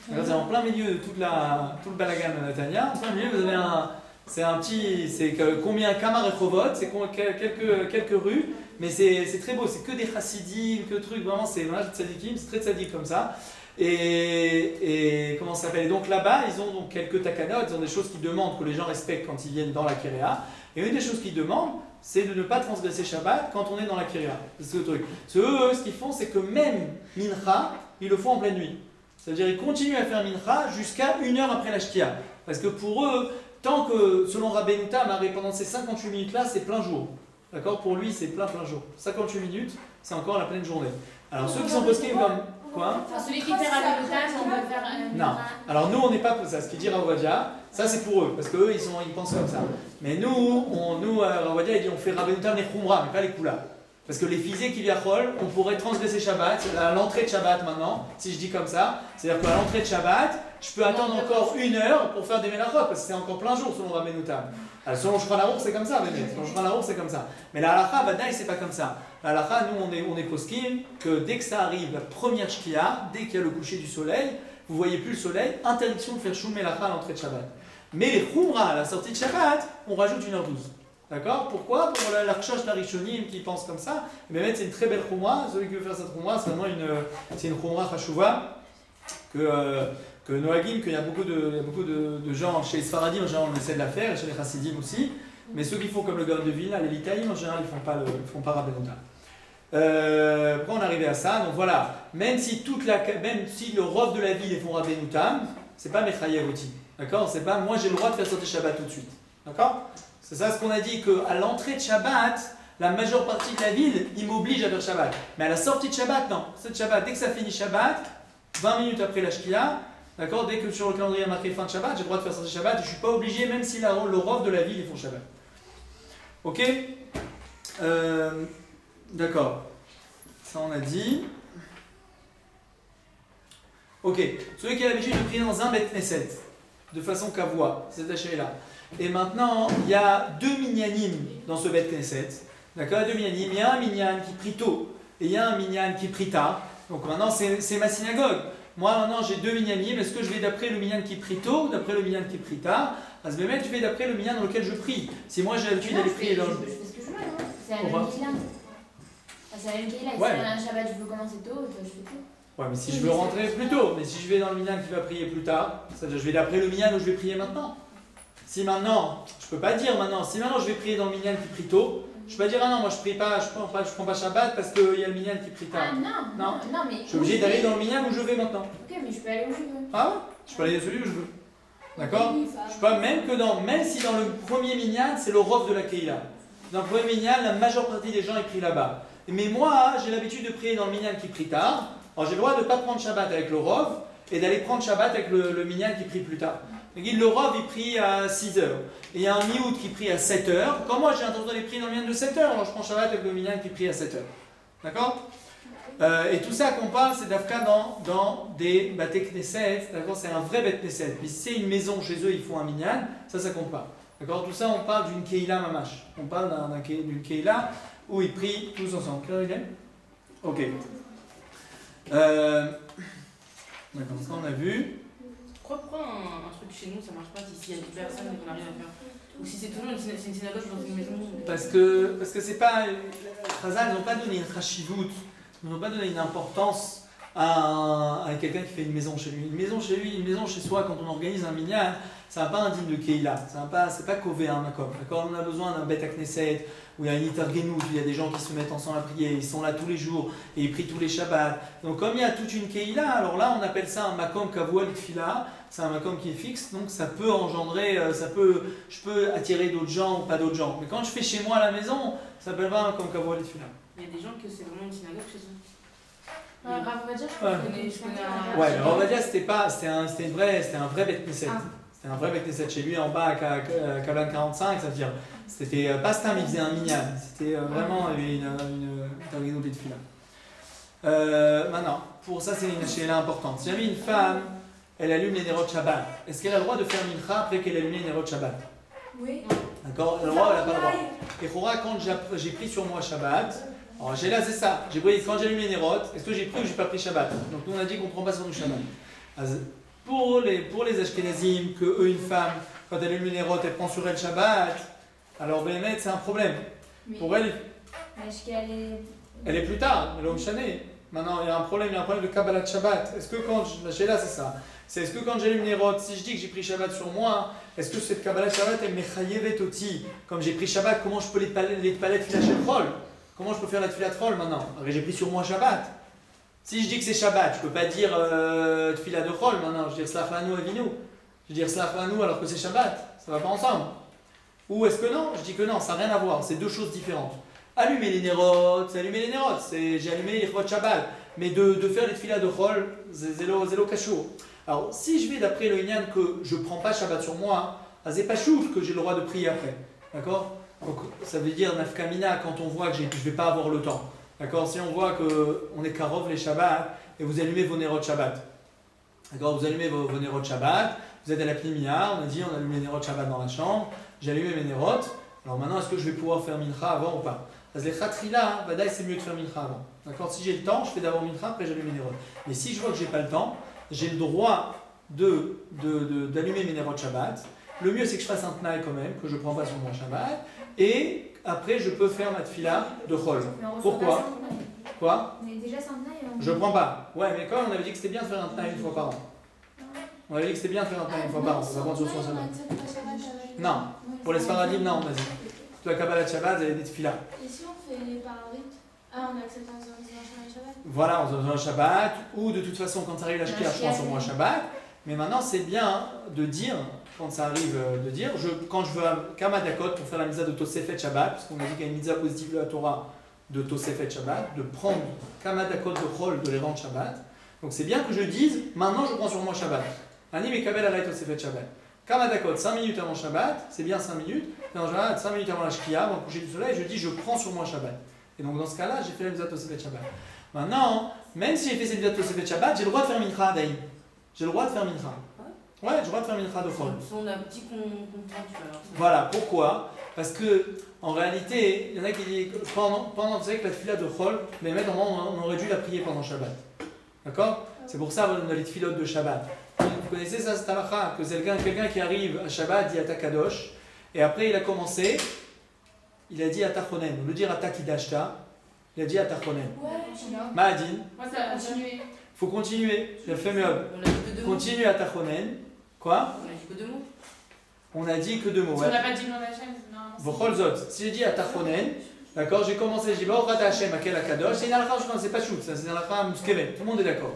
C'est en plein milieu de tout le balagan de Netanya. En plein milieu, vous avez combien Kamar et Chovot, c'est quelques rues, mais c'est très beau, c'est que des chassidim, que trucs, vraiment, c'est tzadikim, c'est très tzadik comme ça. Et comment ça s'appelle? Et donc là-bas, ils ont donc quelques takanot, ils ont des choses qui demandent que les gens respectent quand ils viennent dans la Kiria. Et une des choses qu'ils demandent, c'est de ne pas transgresser Shabbat quand on est dans la Kiria. C'est ce truc. Eux, ce qu'ils font, c'est que même Mincha, ils le font en pleine nuit. C'est-à-dire ils continuent à faire Mincha jusqu'à 1 heure après la Shkia. Parce que pour eux, tant que, selon Rabbeinu Tam, pendant ces 58 minutes-là, c'est plein jour. D'accord? Pour lui, c'est plein jour. 58 minutes, c'est encore la pleine journée. Alors ceux qui sont postés comme... Quoi? Enfin, celui qui fait Rabbeinu Tam, on va faire... Non. Alors nous, on n'est pas pour ça. Ce qu'il dit Rav Ovadia, ça c'est pour eux, parce qu'eux, ils pensent comme ça. Mais nous, Rav Ovadia, il dit on fait Rabbeinu Tam les Khumra, mais pas les Kula. Parce que les physiques qui viachol, on pourrait transgresser Shabbat, à l'entrée de Shabbat maintenant, si je dis comme ça. C'est-à-dire qu'à l'entrée de Shabbat, je peux attendre encore 1 heure pour faire des Melachot, parce que c'est encore plein jour selon Rabbeinu Tam. Selon Shulchan Aruch, c'est comme ça, selon Shulchan Aruch, c'est comme ça. Mais la halakha, Vadaï, c'est pas comme ça. La halakha, nous, on est poskim, que dès que ça arrive, la première shkia, dès qu'il y a le coucher du soleil, vous voyez plus le soleil, interdiction de faire shum melacha à l'entrée de Shabbat. Mais les khumra, à la sortie de Shabbat, on rajoute 1h12. D'accord? Pourquoi? Pour l'archosh larishonim qui pense comme ça. Mais c'est une très belle khumra. Celui qui veut faire cette khumra, c'est vraiment une khumra chashuva que Noagim, qu'il y a beaucoup de gens chez les Sfaradim, en général on essaie de la faire, et chez les Chassidim aussi, mais ceux qui font comme le Gaon de Vilna, les Litaïm, en général ils font pas Rabbeinu Tam. Pourquoi on est arrivé à ça? Donc voilà, même si le Rov de la ville ils font Rabbeinu Tam, c'est pas Mechayev aussi. D'accord? C'est pas moi j'ai le droit de faire sauter Shabbat tout de suite. D'accord? C'est ça ce qu'on a dit, qu'à l'entrée de Shabbat, la majeure partie de la ville, il m'oblige à faire Shabbat. Mais à la sortie de Shabbat, non. C'est Shabbat, dès que ça finit Shabbat, 20 minutes après la Shkia, d'accord, dès que sur le calendrier il y a marqué fin de Shabbat, j'ai le droit de faire sortir Shabbat, je ne suis pas obligé, même si le Rov de la ville, ils font Shabbat. Ok? D'accord. Ça on a dit. Ok. Celui qui a l'habitude de prier dans un Beth Knesset, de façon kavua, c'est acheté là. Et maintenant, il y a 2 minyanim dans ce Beth Knesset. D'accord? 2 minyanim. Il y a un minyan qui prie tôt et il y a un minyan qui prie tard. Donc maintenant, c'est ma synagogue. Moi maintenant j'ai 2 minyanim, est-ce que je vais d'après le minyan qui prie tôt ou d'après le minyan qui prie tard? À ce moment je vais d'après le minyan dans lequel je prie. Si moi j'ai l'habitude d'aller prier dans le... Je fais ce que je veux, non? C'est la même Kéla. C'est la même Kéla. Si un Shabbat je veux commencer tôt, je fais tôt. Ouais, mais si je veux rentrer plus tôt, mais si je vais dans le minyan qui va prier plus tard, c'est-à-dire je vais d'après le minyan où je vais prier maintenant. Si maintenant, je peux pas dire maintenant, si maintenant je vais prier dans le minyan qui prie tôt, je peux pas dire ah non, moi je prie pas, je prends pas Shabbat parce qu'il y a le minyan qui prie tard. Ah non, mais... Je suis obligé d'aller dans le minyan où je vais maintenant. Ok, mais je peux aller où je veux. Ah ouais? Je peux aller dans celui où je veux. D'accord? Je peux même si dans le premier minyan, c'est le rov de la Keila. Dans le premier minyan, la majeure partie des gens ils prient là-bas. Mais moi, j'ai l'habitude de prier dans le minyan qui prie tard. Alors j'ai le droit de ne pas prendre Shabbat avec le rov et d'aller prendre Shabbat avec le minyan qui prie plus tard. Le Rov il prie à 6h. Et il y a un Miout qui prie à 7h. Quand moi j'ai intention d'aller prier dans le minyan de 7h, alors je prends Shabbat avec le minyan qui prie à 7h. D'accord? Et tout ça qu'on parle, c'est d'Afka dans des Bate Knesset. D'accord? C'est un vrai Beth Knesset. Mais si c'est une maison chez eux, ils font un minyan, ça compte pas. D'accord? Tout ça, on parle d'une Keila Mamash. On parle d'une Keila où ils prient tous ensemble. Claire, il est? Ok. D'accord, ça on a vu. Pourquoi un truc chez nous ça marche pas s'il y a 10 personnes et qu'on n'a rien à faire? Ou si c'est toujours une synagogue dans une maison? Parce que c'est pas. Chazal, ils n'ont pas donné une chashivut, ils n'ont pas donné une importance à quelqu'un qui fait une maison chez lui. Une maison chez lui, une maison chez soi, quand on organise un minyan, ça n'a pas un digne de Keila, c'est pas kové un makom. D'accord? On a besoin d'un Bet Knesset où il y a une Itargenut, où il y a des gens qui se mettent ensemble à prier, ils sont là tous les jours et ils prient tous les Shabbats. Donc comme il y a toute une Keila, alors là on appelle ça un makom kavua litfila, c'est un makom qui est fixe, donc ça peut engendrer, je peux attirer d'autres gens ou pas d'autres gens. Mais quand je fais chez moi à la maison, ça s'appelle pas un makom kavua litfila. Il y a des gens que c'est vraiment une synagogue chez eux. Rav Ovadia, je connais un... Ouais, mais Rav Ovadia c'était un vrai Bet Knesset. C'était un vrai Bet Knesset chez lui en bas à Kaban 45, c'est-à-dire c'était pas Stam, il faisait un minyan. C'était vraiment une Maintenant, pour ça, c'est une chéla importante. Si jamais une femme, elle allume les Nerot Shabbat, est-ce qu'elle a le droit de faire mincha après qu'elle allume les Nerot Shabbat? Oui. D'accord? Elle a le droit ou elle n'a pas le droit? Et Khora, quand j'ai pris sur moi Shabbat, alors j'ai là, c'est ça, j'ai pris, quand j'allume les Nerot, est-ce que j'ai pris ou j'ai pas pris Shabbat? Donc nous on a dit qu'on ne prend pas sur nous Shabbat. Alors, pour les Ashkenazim, que eux, une femme, quand elle allume les Nerot, elle prend sur elle Shabbat, alors Béhémet, c'est un problème. Mais Pour elle, est-ce qu'elle est. elle est plus tard, elle est au Shané. Maintenant, il y a un problème de Kabbalah de Shabbat. Est-ce que quand la Sheila, c'est ça? C'est est-ce que quand j'allume les rotes, si je dis que j'ai pris Shabbat sur moi, est-ce que cette Kabbalah de Shabbat, elle m'echayevet oti? Comme j'ai pris Shabbat, comment je peux les palais de filat Rol? Comment je peux faire la filat Rol maintenant? J'ai pris sur moi Shabbat. Si je dis que c'est Shabbat, je ne peux pas dire filat de Rol maintenant. Je vais dire Slach Lanu Avinu. Je vais dire Slach Lanu alors que c'est Shabbat. Ça ne va pas ensemble. Ou est-ce que non? Je dis que non, ça n'a rien à voir. C'est deux choses différentes. Allumer les nérotes, c'est allumer les nérotes, j'ai allumé les chvot Shabbat, mais de faire les filas de chol, c'est zélo cachot. Alors, si je vais d'après le Inyan que je ne prends pas Shabbat sur moi, c'est pas chou que j'ai le droit de prier après, d'accord? Donc, ça veut dire nafkamina quand on voit que je ne vais pas avoir le temps, d'accord? Si on voit qu'on est karov les Shabbat et vous allumez vos nérotes Shabbat, d'accord? Vous allumez vos nérotes Shabbat, vous êtes à la pnimia, on a dit on allume les nérotes Shabbat dans la chambre, j'ai allumé mes nérotes, alors maintenant est-ce que je vais pouvoir faire mincha avant ou pas? Les khatrila, badaï, c'est mieux de faire mincha avant. D'accord? Si j'ai le temps, je fais d'abord mincha, après j'allume mes nérotes. Mais si je vois que j'ai pas le temps, j'ai le droit d'allumer mes nérotes Shabbat. Le mieux c'est que je fasse un tnaï quand même, que je ne prends pas sur mon Shabbat. Et après je peux faire ma tfila de chol. Pourquoi? Quoi? Mais déjà sans tnaï. Je ne prends pas. Ouais, mais quand même on avait dit que c'était bien de faire un tnaï une fois par an. On avait dit que c'était bien de faire un tnaï une fois par an. Ça va sur son Shabbat. Non. Pour les Sfaradim, non, vas-y. La Kabbalah de Shabbat, vous avez des tefillah. Et si on fait par rite, on accepte un Shabbat? Voilà, on se donne un Shabbat, ou de toute façon, quand ça arrive la Shkia, je prends sur moi Shabbat. Mais maintenant, c'est bien de dire, quand ça arrive, de dire, quand je veux un Kamadakot pour faire la mitzvah de Tosefet Shabbat, parce qu'on a dit qu'il y a une mitzvah positive de la Torah de Tosefet Shabbat, de prendre Kamadakot de Chol, de les rendre Shabbat. Donc c'est bien que je dise, maintenant je prends sur moi Shabbat. Ani Mekabel Alay Tosefet Shabbat. Kamadakot, 5 minutes avant Shabbat, c'est bien 5 minutes. Et en général, 5 minutes avant la Shkia, avant le coucher du soleil, je dis je prends sur moi Shabbat. Et donc dans ce cas-là, j'ai fait la mitzvah Tosefet Shabbat. Maintenant, même si j'ai fait cette mitzvah Tosefet Shabbat, j'ai le droit de faire mincha Adaïm. J'ai le droit de faire mincha. Ouais, j'ai le droit de faire mincha de chol. On a un petit contrat. Voilà, pourquoi? Parce que en réalité, il y en a qui disent pendant vous savez que la tefila de chol, mais normalement on aurait dû la prier pendant Shabbat. D'accord? C'est pour ça qu'on a les tefilotes de Shabbat. Vous connaissez ça, c'est halakha, que c'est quelqu'un qui arrive à Shabbat, dit Ata Kadosh, et après il a commencé, il a dit Ata Chonen. Au lieu de dire Ata Kidashta, il a dit Ata Chonen. Ma'adin. Moi, ça a continué. Il faut continuer. Il a fait mieux. On a dit que deux mots. Continue Ata Chonen. Quoi? On a dit que deux mots. On a dit que deux mots. Si Ouais. on n'a pas dit le nom d'Hachem, V'chol zot. Si j'ai dit Ata Chonen, d'accord, j'ai commencé, j'ai dit Baruch Ata Hashem Akel Akadosh, c'est une halakha, je pense, c'est pas chouk, c'est une halakha muskevet, tout le monde est d'accord.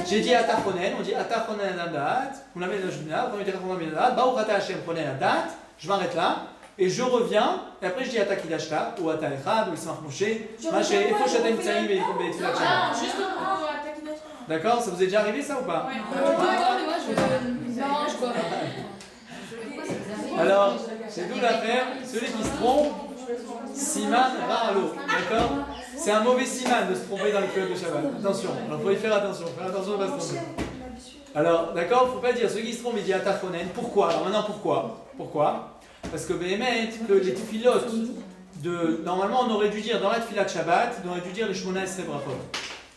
J'ai dit Ata Chonen, on dit Ata Chonen Adat, on la met dans le jumna, on dit Ata Chonen Adat, Baruch Ata Hashem Chonen Adat, je m'arrête là, et je reviens, et après je dis Ata Kidashta, ou Ata Echad, ou Ismach Moshe, Maché, Efo Shatem Tzaim, et Tfilat Non, Shabbat. juste pour attaquer d'Hachem. D'accord, ça vous est déjà arrivé ça ou pas? Ouais. Moi, je m'arrange quoi. Alors, c'est d'où l'affaire, celui qui se trompe, Siman Ra'alo, d'accord? C'est un mauvais siman de se tromper dans le cœur de Shabbat. Attention, alors il faut y faire attention de ne pas se tromper. Alors, d'accord, il ne faut pas dire, ceux qui se trompent, il dit Atachonen. Pourquoi? Alors maintenant, pourquoi? Parce que Béhémet, que les tefilotes, normalement on aurait dû dire, dans la tefila de Shabbat, on aurait dû dire les Shmona Esrei Brachot.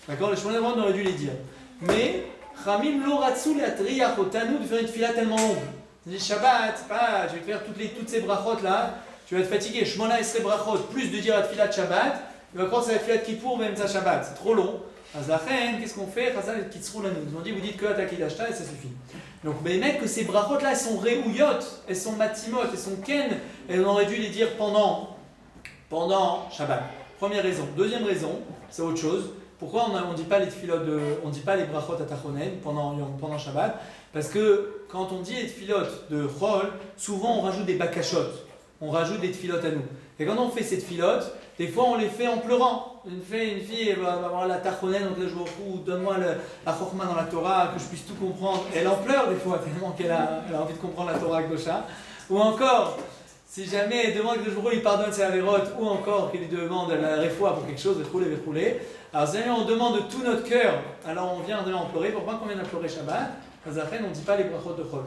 D'accord? Les Shmona Esrei Brachot, on aurait dû les dire. Mais, Chamim lo ratzu le'atriach otanu de faire une tefila tellement longue. On dit Shabbat, je vais faire toutes ces brachot là, tu vas être fatigué. Shmona Esrei Brachot, plus de dire la tefila de Shabbat, il va croire que c'est la tefila de Kippour, même ça Shabbat, c'est trop long. Azlachen, qu'est-ce qu'on fait? Ils ont dit, vous dites que Atakidashta et ça suffit. Donc, mais que ces brachot là, elles sont réouillotes, elles sont matimot, elles sont ken, et on aurait dû les dire pendant Shabbat. Première raison. Deuxième raison, c'est autre chose. Pourquoi on ne dit pas les tefilot on dit pas les brachot atachonen pendant Shabbat? Parce que quand on dit les tefilot de Chol, souvent on rajoute des bakashot, on rajoute des tefilot à nous. Et quand on fait ces tefilot, des fois on les fait en pleurant. Une fille elle va avoir la tachonen, donc là je vous donne-moi la chokma dans la Torah, que je puisse tout comprendre. Elle en pleure des fois tellement qu'elle a envie de comprendre la Torah Gdosha. Ou encore, Si jamais il demande que il pardonne ses avérotes ou encore qu'il lui demande la réfoua pour quelque chose, rouler. Alors si jamais on demande de tout notre cœur, alors on vient en pleurer. Pourquoi qu'on vient de pleurer Shabbat? Parce qu'après on ne dit pas les brachot de Chol.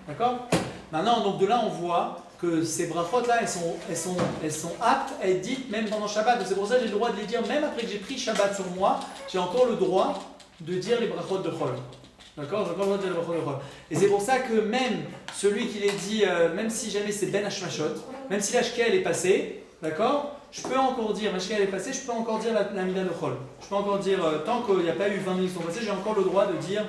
D'accord? Maintenant, donc de là on voit que ces brachot là, elles sont aptes à être dites même pendant Shabbat. Donc c'est pour ça que j'ai le droit de les dire même après que j'ai pris Shabbat sur moi, j'ai encore le droit de dire les brachot de Chol. D'accord? J'ai encore le droit de dire les brachot de Chol. Et c'est pour ça que même celui qui les dit, même si jamais c'est Ben Hashmashot, même si la Shkia elle est passée, d'accord? Je peux encore dire, la Shkia elle est passée, je peux encore dire la Mida de Chol. Je peux encore dire, tant qu'il n'y a pas eu 20 minutes qui sont passées, j'ai encore le droit de dire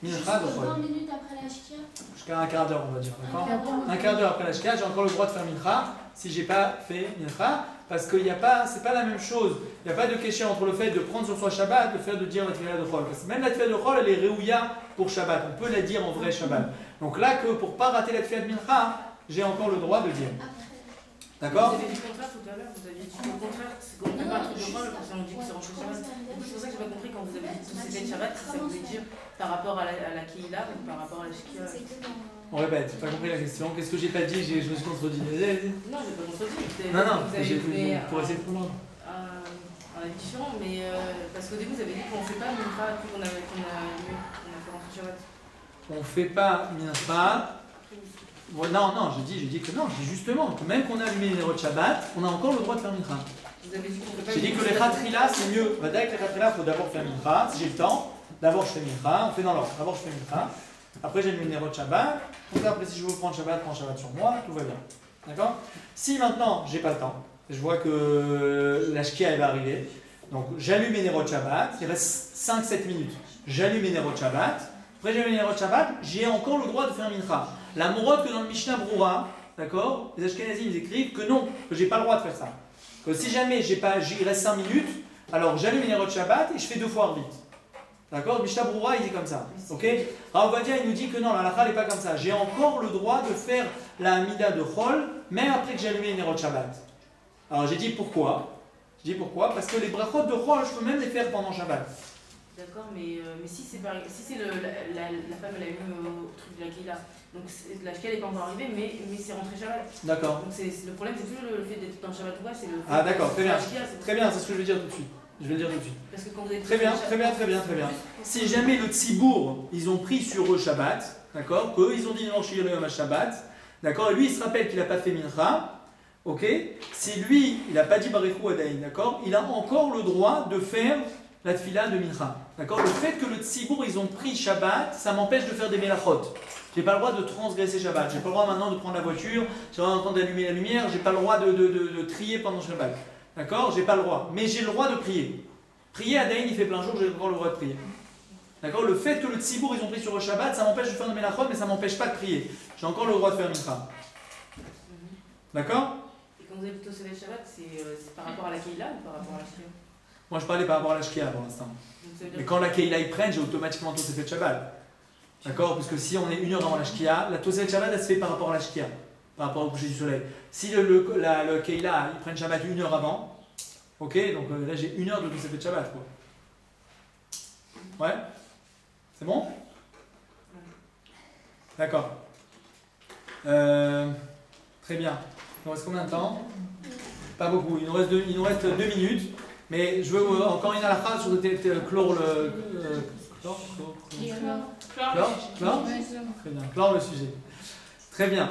Mincha de Chol. 20 minutes après la Shkia. Jusqu'à un quart d'heure, on va dire, d'accord? Un quart d'heure après la Shkia, j'ai encore le droit de faire Mincha si j'ai pas fait Mincha, parce que c'est pas la même chose. Il n'y a pas de question entre le fait de prendre sur soi Shabbat, le fait de dire la Tfilah de Chol. Parce que même la Tfilah de Chol, elle est réouya pour Shabbat. On peut la dire en vrai Shabbat. Donc là, que pour ne pas rater la Tfilah de Mincha, j'ai encore le droit de dire. D'accord? Vous avez dit le contraire tout à l'heure, vous aviez dit le contraire, c'est qu'on ne fait pas un truc de Chol, parce qu'on dit que c'est rentré Shabbat. C'est pour ça que j'ai pas compris quand vous avez dit que c'était Shabbat, si ça voulait dire par rapport à la Kehila ou par rapport à la Shkia. On répète, j'ai pas compris la question. Qu'est-ce que j'ai pas dit? Je me suis contredit. Non, j'ai pas contredit. Non, vous avez fait pour essayer de comprendre. un avis différent, mais parce qu'au début vous avez dit qu'on ne fait pas Mincha après qu'on a fait rentrer Shabbat. On fait pas Mincha. Non, j'ai dit que non. J'ai dit justement que même qu'on a allumé les de Shabbat, on a encore le droit de faire Mincha. Vous avez dit qu'on fait pas. J'ai dit que les Khatrila c'est mieux. Avec les Khatrila, il faut d'abord faire Mincha. Si j'ai le temps, d'abord je fais Mincha. On fait dans l'ordre. D'abord je fais Mincha. Après j'ai le minéraux de Shabbat. Donc après si je veux prendre Shabbat, prends Shabbat sur moi, tout va bien. D'accord? Si maintenant j'ai pas le temps, je vois que la Shkia elle va arriver. Donc j'allume mes minéraux de Shabbat, il reste 5-7 minutes. J'allume mes minéraux de Shabbat. Après j'allume mes minéraux de Shabbat, j'ai encore le droit de faire Mincha. La morotte que dans le Mishnah Broura, d'accord, les Ashkenazim ils écrivent que non, que j'ai pas le droit de faire ça. Que si jamais il reste 5 minutes, alors j'allume mes minéraux de Shabbat et je fais 2 fois vite. D'accord? Mishnah Broura il dit comme ça. Ok? Rav Ovadia il nous dit que non, la halakha n'est pas comme ça. J'ai encore le droit de faire la Hamida de Chol, même après que j'ai allumé les minéraux de Shabbat. Alors j'ai dit pourquoi? Parce que les brachot de Chol, je peux même les faire pendant Shabbat. D'accord, mais si c'est la femme elle a eu au truc de la Kehila, donc la Shkia n'est pas encore arrivée, mais c'est rentré Shabbat. D'accord. Donc le problème c'est plus le fait d'être dans Shabbat ou pas, c'est le fait Ah d'accord, très bien. la Shkia, Très bien, c'est ce que je vais dire tout de suite. Parce que quand vous êtes Très bien. Si jamais le Tzibour, ils ont pris sur eux Shabbat, d'accord, qu'eux ils ont dit non, je suis à Shabbat, d'accord, et lui il se rappelle qu'il n'a pas fait Mincha, ok, si lui il n'a pas dit Barichou Adaïn, d'accord, il a encore le droit de faire la Tfila de Mincha, d'accord. Le fait que le Tzibour ils ont pris Shabbat, ça m'empêche de faire des Melachot. J'ai pas le droit de transgresser Shabbat, j'ai pas le droit maintenant de prendre la voiture, j'ai pas le droit d'allumer la lumière, j'ai pas le droit de trier pendant Shabbat. D'accord? J'ai pas le droit. Mais j'ai le droit de prier. Prier à Daïn, il fait plein jour, j'ai encore le droit de prier. D'accord? Le fait que le Tzibour, ils ont pris sur le Shabbat, ça m'empêche de faire de Melachot, mais ça m'empêche pas de prier. J'ai encore le droit de faire Mincha. D'accord? Et quand vous avez plutôt sauvé le Shabbat, c'est par rapport à la Kehila ou par rapport à la Shkia? Moi, je parlais par rapport à la Shkia pour l'instant. Mais quand la Kehila ils prennent, j'ai automatiquement tout fait de Shabbat. D'accord? Parce que si on est 1 heure avant la Shkia, la Tosefet Shabbat, elle se fait par rapport à la Shkia. Par rapport au coucher du soleil. Si le Kehila, ils prennent Shabbat 1 heure avant, ok, donc là j'ai 1 heure de tout ça fait Shabbat, quoi. Ouais? C'est bon? D'accord. Très bien. Il nous reste combien de temps? Pas beaucoup. Il nous reste 2 minutes. Mais je veux encore une halakha sur clore le. Clore? Très bien. Clore le sujet. Très bien.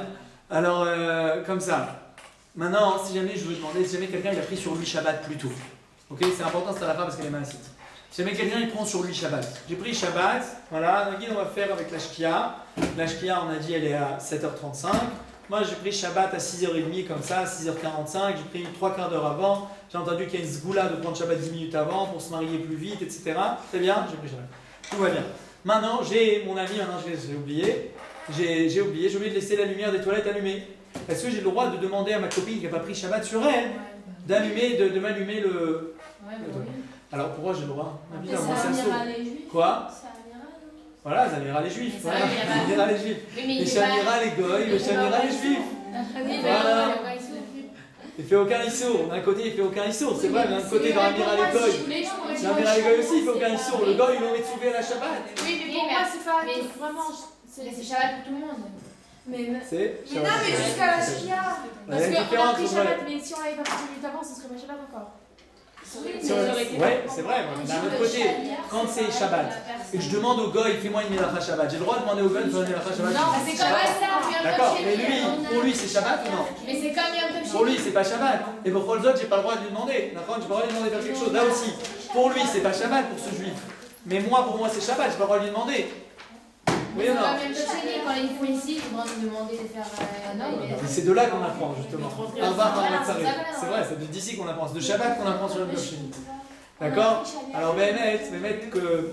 Alors, comme ça. Maintenant, si jamais je veux demander, si jamais quelqu'un il a pris sur lui Shabbat plus tôt. Ok, c'est important cette halakha parce qu'elle est massite. Si jamais quelqu'un il prend sur lui Shabbat. J'ai pris Shabbat, voilà, on va faire avec la Shkia. La Shkia, on a dit, elle est à 7h35. Moi, j'ai pris Shabbat à 6h30, comme ça, à 6h45. J'ai pris 3 quarts d'heure avant. J'ai entendu qu'il y a une zgoula de prendre Shabbat 10 minutes avant pour se marier plus vite, etc. Très bien, j'ai pris Shabbat. Tout va bien. Maintenant, j'ai mon ami, maintenant j'ai oublié. J'ai oublié de laisser la lumière des toilettes allumée. Est-ce que j'ai le droit de demander à ma copine qui n'a pas pris Shabbat sur elle de m'allumer le. Alors pourquoi j'ai le droit? Quoi? Voilà, Zamira les Juifs. Voilà, Zamira les Juifs. Les Shamira les Goy, le Shamira les Juifs. Voilà. Il fait aucun issour. D'un côté, il fait aucun issour. C'est vrai, d'un côté, dans Amira les Goy. Zamira les Goy aussi, il fait aucun issour. Le Goy, il le met souvé à la Shabbat. Oui, mais pour moi, c'est pas vraiment. C'est Shabbat pour tout le monde. Mais C'est non, mais jusqu'à la Shkia. Il y a Parce une qu'on a différence pris entre... Shabbat, mais si on l'avait pas pris 10 minutes avant, ce serait pas Shabbat encore. Ouais, c'est vrai, mais d'un autre côté, quand c'est Shabbat, et que je demande au goy, fais-moi une Melacha Shabbat, j'ai le droit de demander au goy de faire une Melacha Shabbat. Non, c'est comme ça. D'accord, mais lui, pour lui c'est Shabbat ou non? Mais c'est comme Yom Tov Pour lui c'est pas Shabbat. Et pour Cholzot, j'ai pas le droit de lui demander. D'accord, j'ai pas le droit de lui demander de faire quelque chose. Là aussi, pour lui c'est pas Shabbat pour ce juif. Mais moi, pour moi c'est Shabbat, j'ai pas le droit de lui demander. Oui ou non? Quand ils font ici, ils vont nous demander de faire C'est de là qu'on apprend justement. C'est vrai, c'est d'ici qu'on apprend. C'est de Shabbat qu'on apprend sur le Sheni. D'accord? Alors, Béhémet que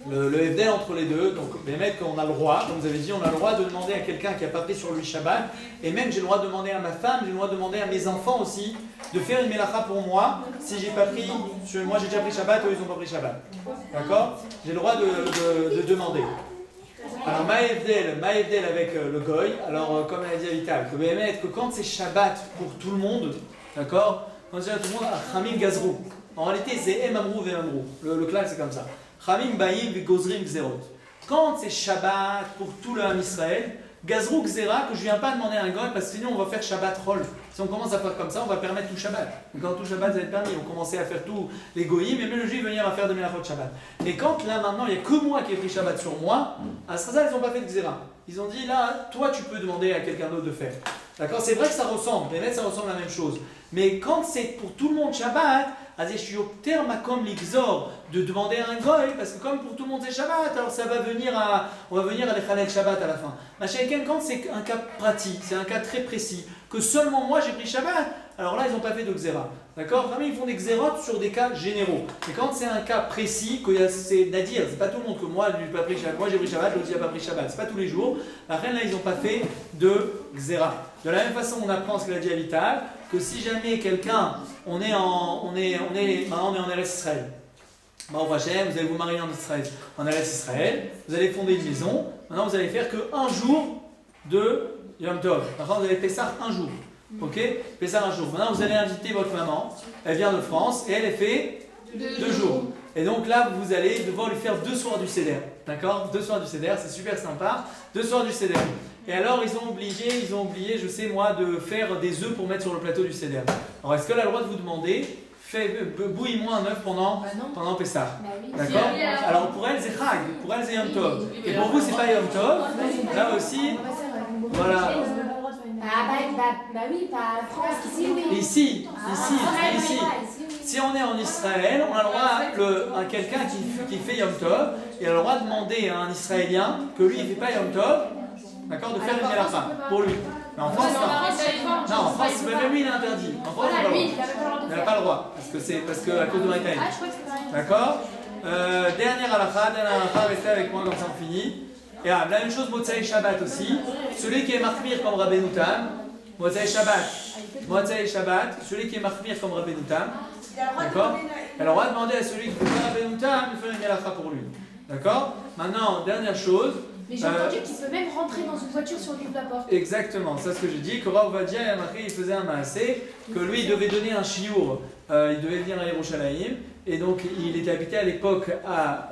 le FDL entre les deux, donc Béhémet qu'on a le droit, comme vous avez dit, on a le droit de demander à quelqu'un qui n'a pas pris sur lui Shabbat, et même j'ai le droit de demander à ma femme, j'ai le droit de demander à mes enfants aussi, de faire une Melacha pour moi, si j'ai pas pris, moi j'ai déjà pris Shabbat, eux ils n'ont pas pris Shabbat. D'accord? J'ai le droit de demander. Alors, Maïvdel avec le Goy, alors comme elle a dit à Vital, que Béhémet, que quand c'est Shabbat pour tout le monde, d'accord? Quand c'est tout le monde, Chamim Gazrou. En réalité, c'est Emamrou Vemamrou. Le clash, c'est comme ça. Chamim Baïm Gozrim Gzerot. Quand c'est Shabbat pour tout le Ham Israël, Gazrou Gzera, que je ne viens pas demander à un goy, parce que sinon on va faire Shabbat Roll. Si on commence à faire comme ça, on va permettre tout Shabbat. Et quand tout Shabbat va être permis, on commençait à faire tout les goyim, et même le juif venir à faire de Melachot Shabbat. Et quand là maintenant, il n'y a que moi qui ai pris Shabbat sur moi, à ce ils n'ont pas fait de Gzera. Ils ont dit là, toi tu peux demander à quelqu'un d'autre de faire. D'accord? C'est vrai que ça ressemble, les ça ressemble à la même chose. Mais quand c'est pour tout le monde Shabbat, de demander à un goy, parce que comme pour tout le monde c'est Shabbat, alors ça va venir on va venir à l'Echalek Shabbat à la fin. Quand c'est un cas pratique, c'est un cas très précis, que seulement moi j'ai pris Shabbat, alors là ils n'ont pas fait de Xéra. D'accord? Ils font des Xérotes sur des cas généraux. Et quand c'est un cas précis, que c'est Nadir, c'est pas tout le monde que moi j'ai pas pris Shabbat, moi j'ai pris Shabbat, l'autre n'a pas pris Shabbat, c'est pas tous les jours. La reine là ils n'ont pas fait de Xéra. De la même façon on apprend ce qu'elle a dit à Vital, que si jamais quelqu'un, on est en Eretz Israël. Baruch Hashem, vous allez vous marier en Israël, en Eretz Israël, vous allez fonder une maison, maintenant vous allez faire que un jour de Yom Tov. Maintenant vous allez Pessah un jour. Ok? Pessah un jour. Maintenant vous allez inviter votre maman, elle vient de France et elle fait 2 jours. Et donc là vous allez devoir lui faire 2 soirs du Seder. D'accord? 2 soirs du Seder, c'est super sympa. 2 soirs du Seder. Et alors ils ont oublié, je sais moi, de faire des œufs pour mettre sur le plateau du Seder. Alors est-ce qu'elle a le droit de vous demander, bouillis-moi un œuf pendant Pessah? Bah oui. D'accord? Alors pour elle c'est Chag, pour elle c'est Yom Tov. Et pour vous c'est pas Yom Tov. Là aussi, voilà. Bah oui, pas France, ici, oui. Ici. Si on est en Israël, on a le droit à quelqu'un qui fait Yom Tov, il a le droit de demander à un Israélien que lui il ne fait pas Yom Tov, d'accord, de faire une Melacha pour lui. Mais en France, non. Non, en France, même lui il est interdit. En France, il n'a pas le droit. Parce que à cause de Maïtaï. D'accord? Dernière halakha, restez avec moi comme ça on finit. Et la même chose, Motzei Shabbat aussi. Celui qui est marmir comme Rabbeinu Tam, Motzei Shabbat, celui qui est marmir comme Rabbeinu Tam, d'accord? Alors on va demander à celui qui fait Rabbeinu Tam de faire une halakha pour lui. D'accord? Maintenant, dernière chose. Mais j'ai entendu qu'il peut même rentrer dans une voiture si on ouvre la porte. Exactement, c'est ce que j'ai dit. Que Rav Ovadia il faisait un maasé, que lui il devait donner un chiour, il devait venir à Yerushalayim, et donc il était habité à l'époque à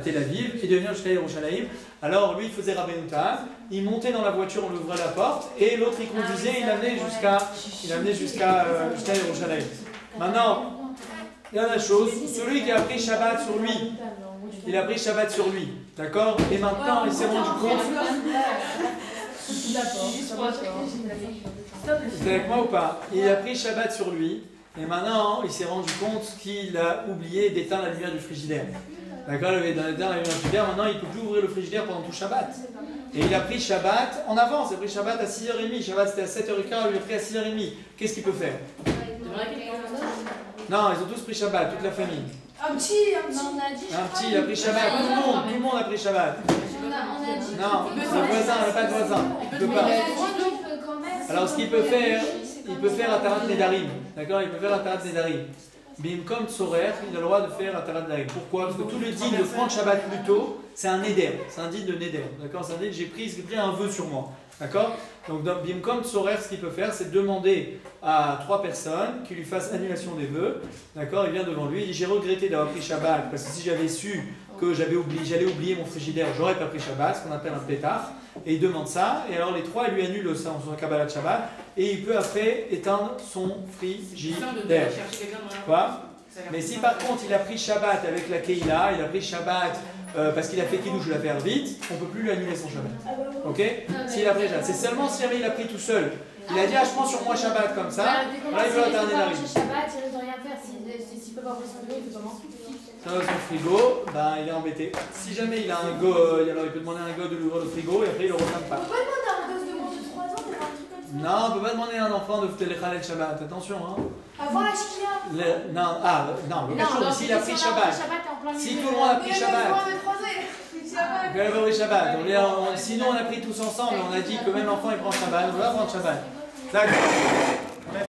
Tel Aviv, il devait venir jusqu'à Yerushalayim. Alors lui il faisait Rabbeinu Tam, il montait dans la voiture, on ouvrait la porte, et l'autre il conduisait, il l'amenait jusqu'à Yerushalayim. Maintenant, dernière chose, celui qui a pris Shabbat sur lui, il a pris Shabbat sur lui, d'accord? Et maintenant il s'est rendu compte. Vous êtes avec moi ou pas? Il a pris Shabbat sur lui, et maintenant il s'est rendu compte qu'il a oublié d'éteindre la lumière du frigidaire. D'accord? Il avait éteint la lumière du frigidaire, maintenant il ne peut plus ouvrir le frigidaire pendant tout Shabbat. Et il a pris Shabbat en avance, il a pris Shabbat à 6h30, Shabbat c'était à 7h15, il a pris à 6h30. Qu'est-ce qu'il peut faire? Non, ils ont tous pris Shabbat, toute la famille. Un petit. Il a pris Shabbat, tout le monde a pris Shabbat. Non, le voisin, il n'a pas de voisin, il ne peut pas. Alors ce qu'il peut faire, il peut faire Atarat Nedarim, d'accord? Il peut faire Atarat Nedarim. Bimkom Tsorer, il a le droit de faire Atarat Nedarim. Pourquoi? Parce que tout le dit de prendre Shabbat plus tôt, c'est un Neder, c'est un dit de Neder, d'accord? C'est un dit, j'ai pris un vœu sur moi, d'accord? Donc dans Bimkom Tsorer, ce qu'il peut faire, c'est demander à 3 personnes qui lui fassent annulation des vœux, d'accord? Il vient devant lui, il dit j'ai regretté d'avoir pris Shabbat, parce que si j'avais su que j'allais oublier mon frigidaire, j'aurais pas pris Shabbat, ce qu'on appelle un pétard, et il demande ça, et alors les trois ils lui annulent ça en son Kabbalah de Shabbat, et il peut après éteindre son frigidaire. Quoi? Mais si par contre il a pris Shabbat avec la Keila, il a pris Shabbat parce qu'il a fait Kiddush, je la faire vite, on peut plus lui annuler son Shabbat. Ok? S'il a pris Shabbat, c'est seulement si jamais il a pris tout seul. Il a dit ah je prends sur moi Shabbat comme ça, là il peut atteindre la règle. Shabbat, il risque de rien faire s'il peut pas ouvrir son frigo, il peut pas manger. Ça dans son frigo, ben il est embêté. Si jamais il a un go, alors il peut demander à un go de l'ouvrir le frigo et après il le referme pas. On peut pas demander à un gosse de moins de 3 ans de faire un truc comme ça. Non, on peut pas demander à un enfant de faire les Khaled Shabbat, attention hein. Avant la Shkia. Non, s'il a pris Shabbat. Si tout le monde a pris Shabbat. Il a pris Shabbat. Sinon on a pris tous ensemble, on a dit que même l'enfant il prend Shabbat, on va prendre Shabbat. D'accord.